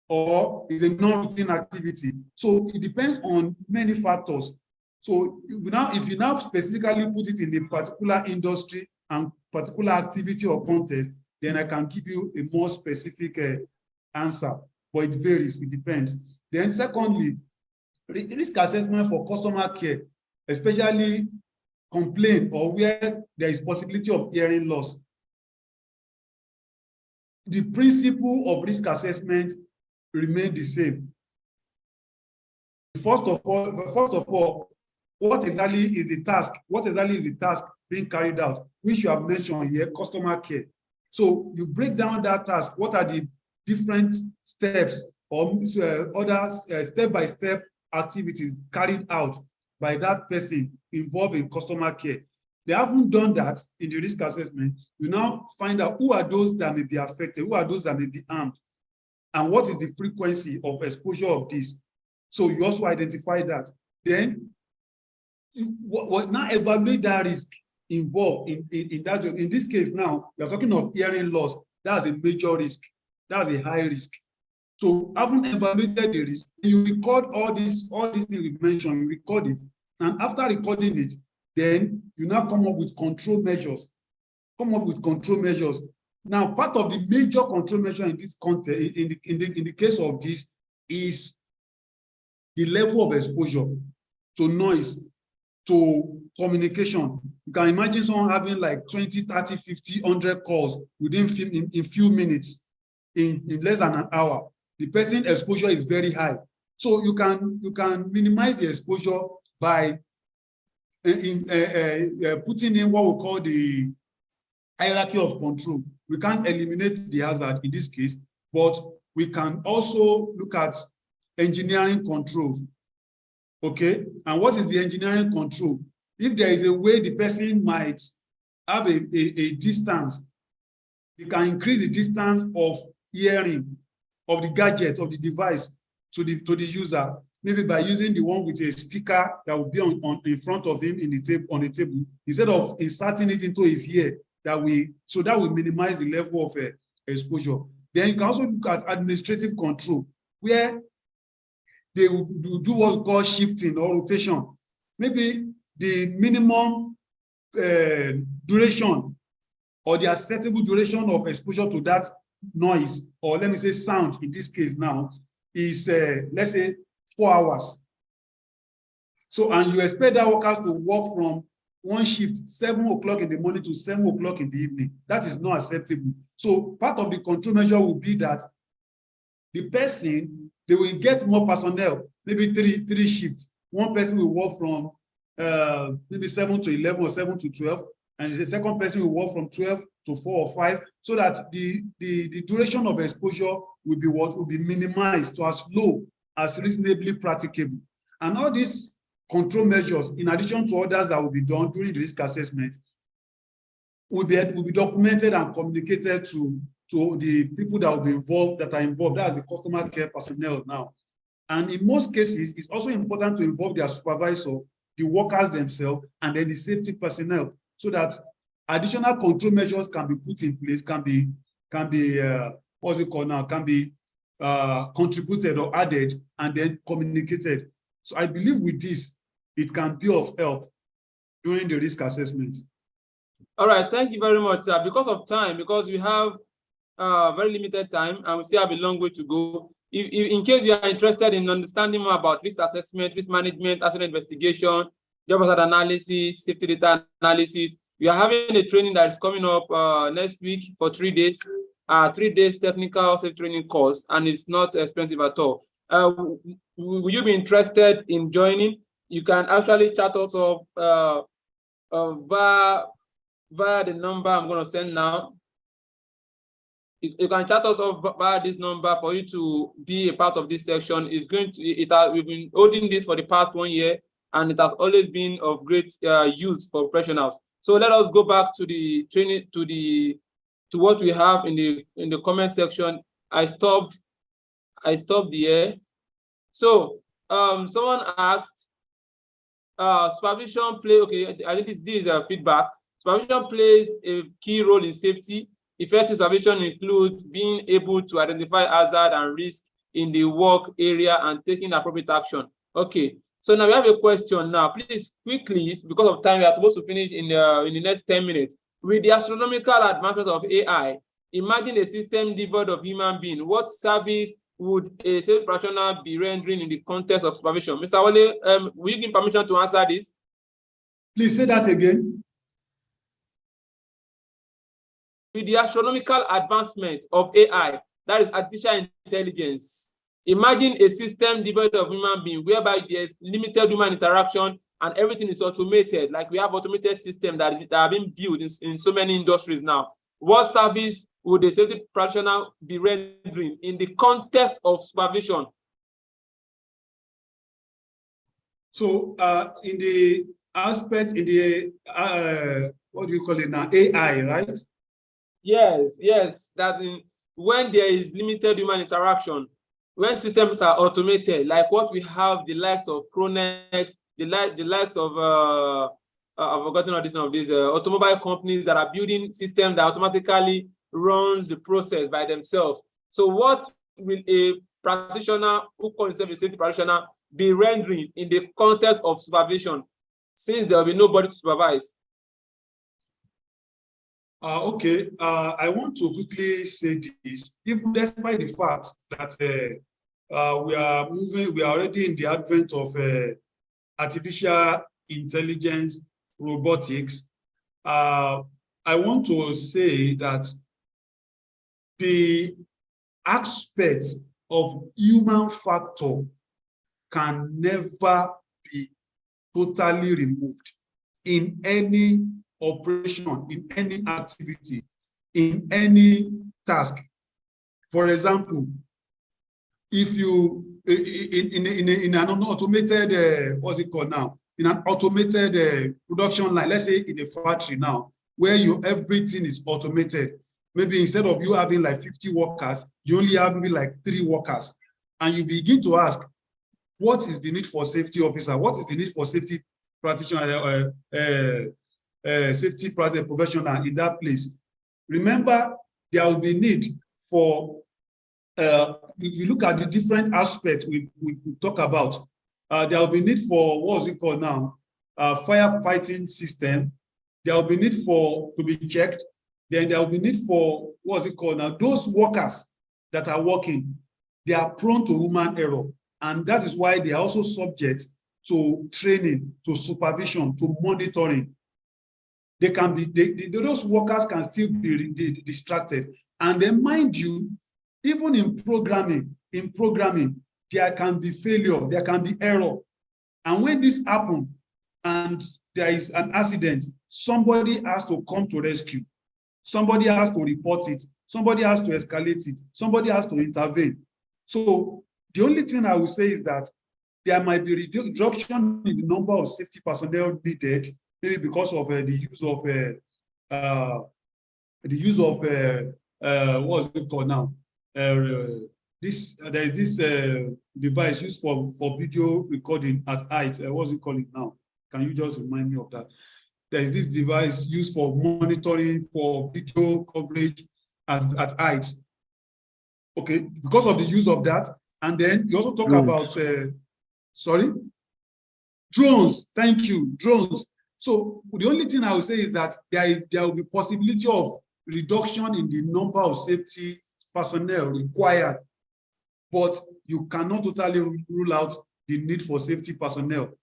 or is it a non-routine activity? So it depends on many factors. So if you now specifically put it in a particular industry and particular activity or context, then I can give you a more specific answer, but it varies, it depends. Then secondly, risk assessment for customer care, especially complaint or where there is possibility of hearing loss. The principle of risk assessment remain the same. First of all, what exactly is the task? What exactly is the task being carried out, which you have mentioned here, customer care. So you break down that task. What are the different steps or other step-by-step activities carried out by that person involved in customer care? They haven't done that in the risk assessment. You now find out who are those that may be affected, who are those that may be harmed, and what is the frequency of exposure of this. So you also identify that. Then, now evaluate that risk involved in that job. In this case now, we are talking of hearing loss. That's a major risk. That's a high risk. So having evaluated the risk, you record all these things we mentioned, you record it. And after recording it, then you now come up with control measures come up with control measures. Now, part of the major control measure in this context, in the case of this, is the level of exposure to noise, to communication. You can imagine someone having like 20, 30, 50, 100 calls within in few minutes, in less than an hour. The person exposure is very high. So you can minimize the exposure by putting in what we call the hierarchy of control. We can't eliminate the hazard in this case, but we can also look at engineering controls. Okay, and what is the engineering control? If there is a way the person might have a distance, you can increase the distance of hearing of the gadget, of the device to the user, maybe by using the one with a speaker that will be in front of him on a table, instead of inserting it into his ear, so that will minimize the level of exposure. Then you can also look at administrative control, where they will do what we call shifting or rotation. Maybe the minimum duration or the acceptable duration of exposure to that noise, or let me say sound in this case now, is let's say 4 hours. So, and you expect that workers to work from one shift 7 o'clock in the morning to 7 o'clock in the evening. That is not acceptable. So part of the control measure will be that the person, they will get more personnel, maybe three shifts. One person will work from maybe 7 to 11 or 7 to 12, and the second person will work from 12 to 4 or 5, so that the duration of exposure will be minimized to as low as reasonably practicable. And all these control measures, in addition to others that will be done during the risk assessment, will be documented and communicated to the people that will be involved, that are involved, that's the customer care personnel now. And in most cases, it's also important to involve their supervisor, the workers themselves, and then the safety personnel, so that additional control measures can be put in place, can be what's it called now, can be contributed or added and then communicated. So I believe with this, it can be of help during the risk assessment. All right, thank you very much, sir. Because of time, because we have very limited time and we still have a long way to go. If in case you are interested in understanding more about risk assessment, risk management, asset investigation, job hazard analysis, safety data analysis, we are having a training that is coming up next week for 3 days. 3 days technical safety training course, and it's not expensive at all. Will you be interested in joining? You can actually chat us up via the number I'm going to send now. You can chat us up via this number for you to be a part of this section. We've been holding this for the past 1 year, and it has always been of great use for professionals. So let us go back to the training, to what we have in the comment section. I stopped there. So someone asked, supervision play. Okay, I think this is feedback. Supervision plays a key role in safety. Effective supervision includes being able to identify hazard and risk in the work area and taking appropriate action. Okay, so now we have a question now. Please, quickly, because of time, we are supposed to finish in the next 10 minutes. With the astronomical advancement of AI, imagine a system devoid of human being. What service would a safety practitioner be rendering in the context of supervision? Mr. Wale, will you give permission to answer this? Please say that again. With the astronomical advancement of AI, that is artificial intelligence, imagine a system devoid of human being, whereby there's limited human interaction and everything is automated, like we have automated systems that are being built in so many industries now. What service would a safety practitioner be rendering in the context of supervision? So in the aspect, in the, what do you call it now, AI, right? Yes, that when there is limited human interaction, when systems are automated, like what we have, the likes of Pronex, the likes of I've forgotten all this of these automobile companies that are building systems that automatically runs the process by themselves. So what will a practitioner who calls himself a safety practitioner be rendering in the context of supervision, since there will be nobody to supervise? Okay, I want to quickly say this. Even despite the fact that we are already in the advent of artificial intelligence, robotics, I want to say that the aspect of human factor can never be totally removed in any operation, in any activity, in any task. For example, if you in an automated what's it called now? In an automated production line, let's say in a factory now, where everything is automated. Maybe instead of you having like 50 workers, you only have maybe like 3 workers, and you begin to ask, what is the need for safety officer? What is the need for safety practitioner, safety professional in that place? Remember, there will be need for, if you look at the different aspects we talk about, there will be need for, what is it called now? Firefighting system. There will be need for to be checked. Then there will be need for, what is it called now? Those workers that are working, they are prone to human error. And that is why they are also subject to training, to supervision, to monitoring. They can be, those workers can still be distracted. And then, mind you, even in programming, there can be failure, there can be error. And when this happens and there is an accident, somebody has to come to rescue. Somebody has to report it. Somebody has to escalate it. Somebody has to intervene. So the only thing I will say is that there might be reduction in the number of safety personnel needed, maybe because of the use of what's it called now? There is this device used for video recording at height. What's it called now? Can you just remind me of that? There is this device used for monitoring for video coverage at height. Okay, because of the use of that, and then you also talk about drones. Thank you, drones. So the only thing I will say is that there will be possibility of reduction in the number of safety personnel required, but you cannot totally rule out the need for safety personnel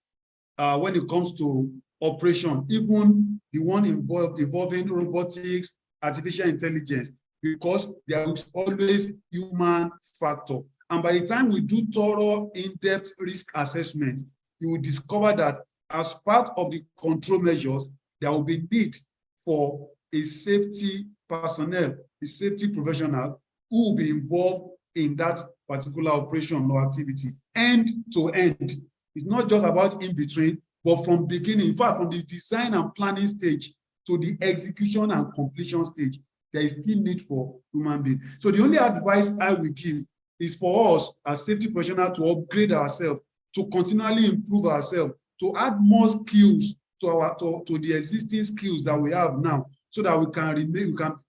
when it comes to operation, even the one involving robotics, artificial intelligence, because there is always human factor. And by the time we do thorough, in-depth risk assessment, you will discover that as part of the control measures, there will be need for a safety personnel, a safety professional who will be involved in that particular operation or activity, end to end. It's not just about in between, but from beginning, in fact, from the design and planning stage to the execution and completion stage, there is still need for human beings. So the only advice I will give is for us as safety professionals to upgrade ourselves, to continually improve ourselves, to add more skills to the existing skills that we have now, so that we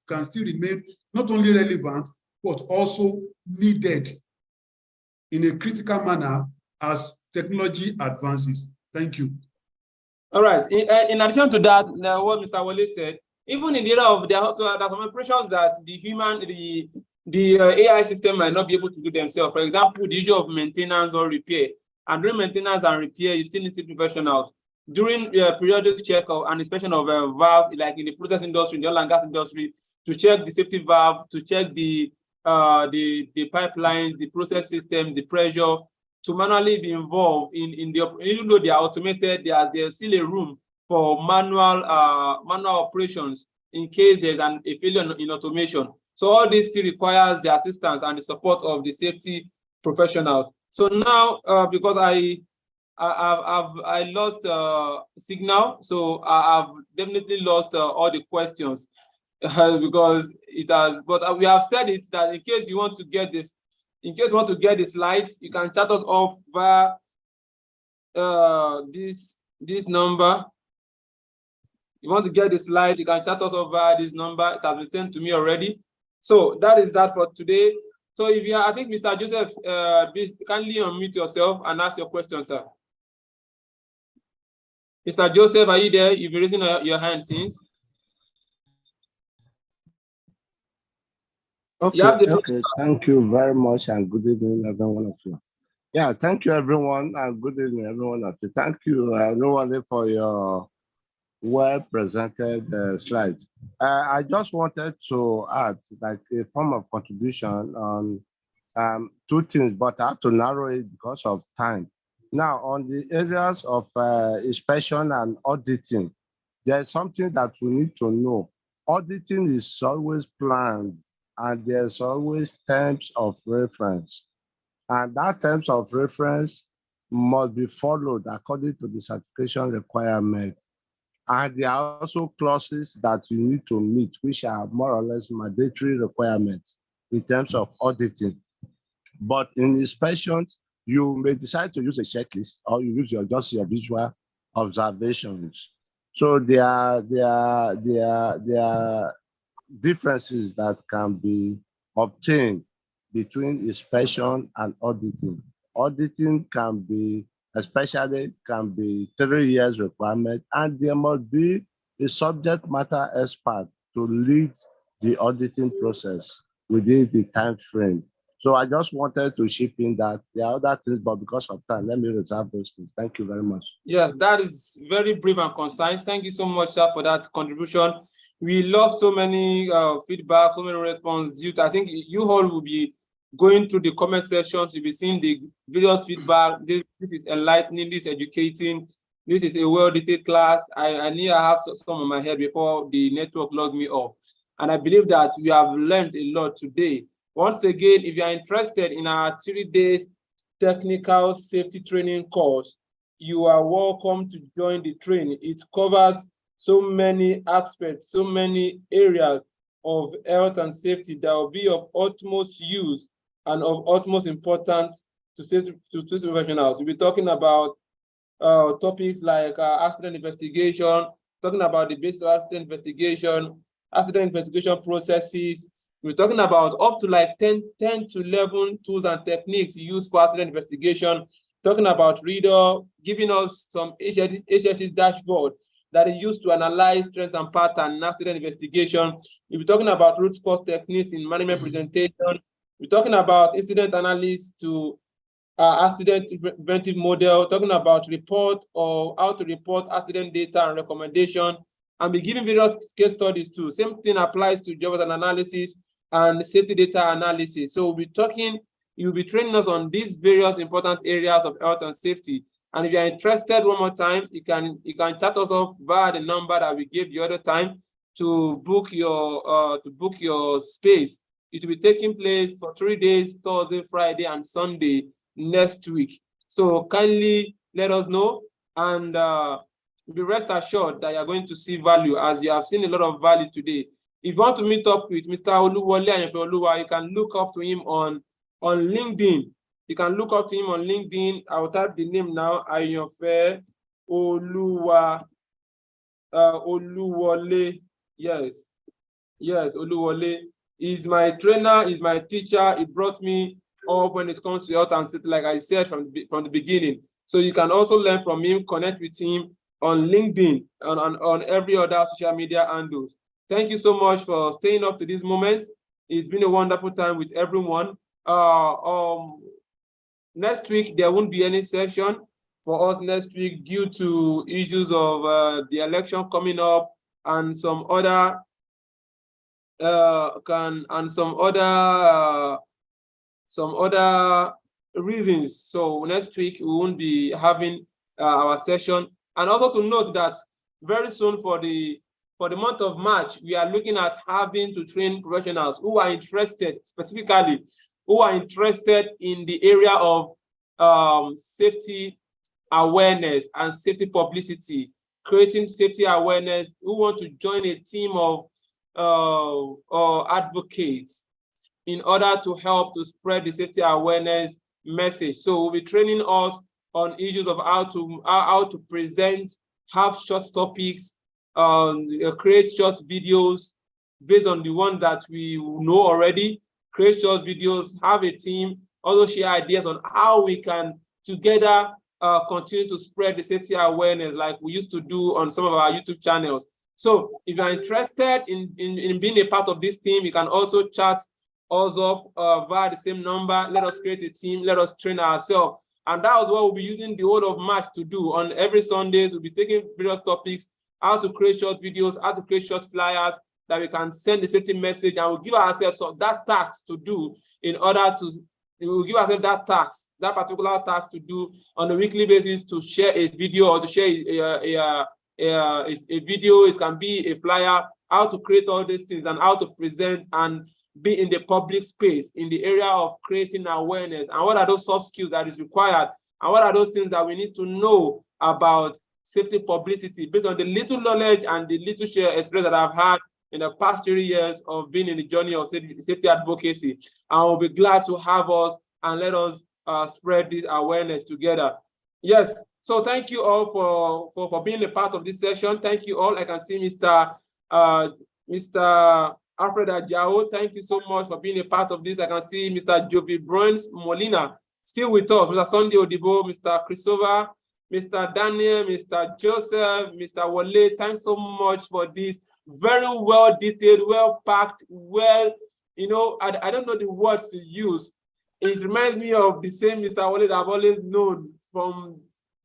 can still remain not only relevant, but also needed in a critical manner as technology advances. Thank you. All right. In addition to that, what Mr. Wale said, even in the area of there are some operations that the AI system might not be able to do themselves. For example, the issue of maintenance or repair. And during maintenance and repair, you still need to be professionals. During periodic check and inspection of a valve, like in the process industry, in the oil and gas industry, to check the safety valve, to check the pipelines, the process systems, the pressure, to manually be involved in the, even though they are automated, there's still a room for manual operations in case there's a failure in automation. So all this still requires the assistance and the support of the safety professionals. So now, because I lost signal, so I've definitely lost all the questions because it has. But we have said it that in case you want to get this, in case you want to get the slides, you can chat us off via this number. You want to get the slide, you can chat us off via this number. It has been sent to me already. So that is that for today. So if you, I think Mr. Joseph, kindly unmute yourself and ask your question, sir. Mr. Joseph, are you there? You've been raising your hand since. Okay, okay. Thank you very much and good evening, every one of you. Yeah, thank you, everyone, and good evening, everyone of you. Thank you, everyone, for your well-presented slides. I just wanted to add, like, a form of contribution on two things, but I have to narrow it because of time. Now, on the areas of inspection and auditing, there's something that we need to know. Auditing is always planned, and there's always terms of reference. And that terms of reference must be followed according to the certification requirement. And there are also clauses that you need to meet, which are more or less mandatory requirements in terms of auditing. But in inspections, you may decide to use a checklist or you use just your visual observations. So there are differences that can be obtained between inspection and auditing. Auditing can be 3 years requirement, and there must be a subject matter expert to lead the auditing process within the time frame. So I just wanted to chip in that. There are other things, but because of time, let me reserve those things. Thank you very much. Yes, that is very brief and concise. Thank you so much, sir, for that contribution. We lost so many feedback, so many responses. I think you all will be going through the comment sections. You'll be seeing the various feedback. This is enlightening, this is educating. This is a well-detailed class. I knew I have some on my head before the network logged me off. And I believe that we have learned a lot today. Once again, if you are interested in our 3-day technical safety training course, you are welcome to join the training. It covers so many aspects, so many areas of health and safety that will be of utmost use and of utmost importance to safety professionals. We'll be talking about topics like accident investigation, talking about the basic accident investigation processes. We're talking about up to like 10 to 11 tools and techniques used for accident investigation, talking about reader, giving us some HSC dashboard that is used to analyze trends and patterns in accident investigation. We'll be talking about root cause techniques in management presentation. We're talking about incident analysis to accident preventive model, talking about report or how to report accident data and recommendation, and be giving various case studies too. Same thing applies to job analysis and safety data analysis. So you'll be training us on these various important areas of health and safety. And if you're interested, one more time, you can chat us off via the number that we gave the other time to book your space. It will be taking place for 3 days, Thursday, Friday, and Sunday next week. So kindly let us know, and be rest assured that you're going to see value, as you have seen a lot of value today. If you want to meet up with Mr. Oluwole Ayanfe-Oluwa, you can look up to him on LinkedIn. You can look up to him on LinkedIn. I will type the name now, Ayanfe-Oluwa, Oluwole. Yes, Oluwole. He's my trainer, he's my teacher. He brought me up when it comes to health and safety, like I said from the beginning. So you can also learn from him, connect with him on LinkedIn, on every other social media handles. Thank you so much for staying up to this moment. It's been a wonderful time with everyone. Next week, there won't be any session for us next week due to issues of the election coming up and some other reasons. So next week we won't be having our session. And also to note that very soon for the month of March, we are looking at having to train professionals who are interested, specifically, who are interested in the area of safety awareness and safety publicity, creating safety awareness, who want to join a team of advocates in order to help to spread the safety awareness message. So we'll be training us on issues of how to present, have short topics, create short videos based on the one that we know already, create short videos, have a team, also share ideas on how we can together continue to spread the safety awareness like we used to do on some of our YouTube channels. So if you're interested in being a part of this team, you can also chat us up via the same number. Let us create a team. Let us train ourselves. And that was what we'll be using the whole of March to do. On every Sundays, we'll be taking various topics, how to create short videos, how to create short flyers that we can send the safety message, and we'll give ourselves that task to do in order to, we'll give ourselves that task, that particular task to do on a weekly basis, to share a video or to share a video. It can be a flyer, how to create all these things and how to present and be in the public space in the area of creating awareness, and what are those soft skills that is required, and what are those things that we need to know about safety publicity based on the little knowledge and the little share experience that I've had in the past 3 years of being in the journey of safety advocacy. And we'll be glad to have us and let us spread this awareness together. Yes, so thank you all for being a part of this session. Thank you all. I can see Mr. Alfred Ajao, thank you so much for being a part of this. I can see Mr. Jovi Bruns Molina still with us, Mr. Sunday Odibo, Mr. Christopher, Mr. Daniel, Mr. Joseph, Mr. Wale. Thanks so much for this. Very well detailed, well packed, well, you know, I don't know the words to use. It reminds me of the same Mr. Wale that I've always known from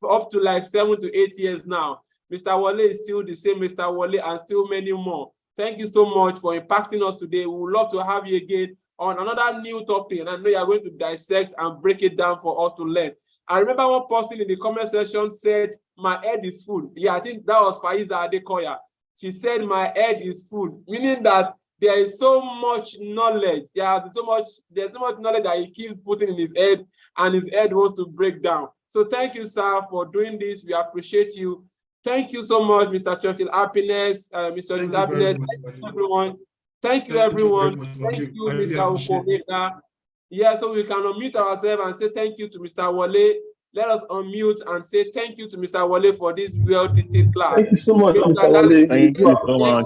up to like 7 to 8 years now. Mr. Wale is still the same Mr. Wale and still many more. Thank you so much for impacting us today. We would love to have you again on another new topic, and I know you are going to dissect and break it down for us to learn. I remember one person in the comment section said, my head is full. Yeah, I think that was Faiza Adekoya. She said, my head is full, meaning that there is so much knowledge. There's so much knowledge that he keeps putting in his head, and his head wants to break down. So thank you, sir, for doing this. We appreciate you. Thank you so much, Mr. Churchill Happiness, Mr. Happiness. Thank you, everyone. Thank you, everyone. Thank you, Mr. Ukomeka. Yeah, so we can unmute ourselves and say thank you to Mr. Wale. Let us unmute and say thank you to Mr. Wale for this well-detailed class. Thank you so much, Mr. Wale. Thank you so much.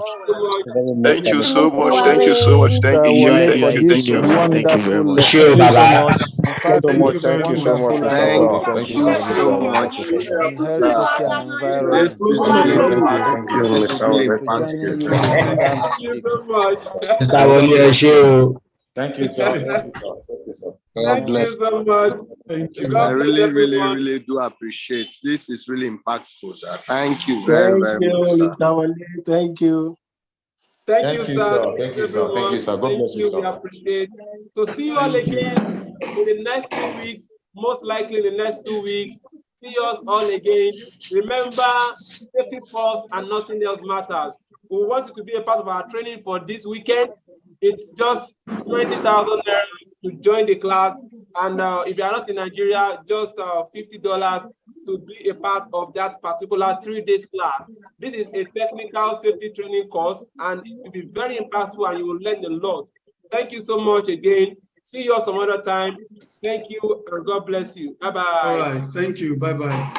Thank you so much. Thank you so much. Thank you. Thank you. Thank you. Thank you very much. Thank you so much. Thank you so much, Mr. Bob. Thank you so much. Thank you so much. Mr. Wale, thank you, sir. Thank you, sir. Thank you so much. Thank you. God I really do appreciate. This is really impactful, sir. Thank you very much, sir. Thank you. Thank you, sir. Thank you, sir. Thank you, sir. God bless you, sir. We appreciate. So see you all again in the next 2 weeks, most likely in the next 2 weeks. See us all again. Remember, safety first and nothing else matters. We want you to be a part of our training for this weekend. It's just 20,000 naira to join the class. And if you are not in Nigeria, just $50 to be a part of that particular 3-day class. This is a technical safety training course, and it will be very impactful and you will learn a lot. Thank you so much again. See you all some other time. Thank you and God bless you. Bye-bye. All right. Thank you. Bye-bye.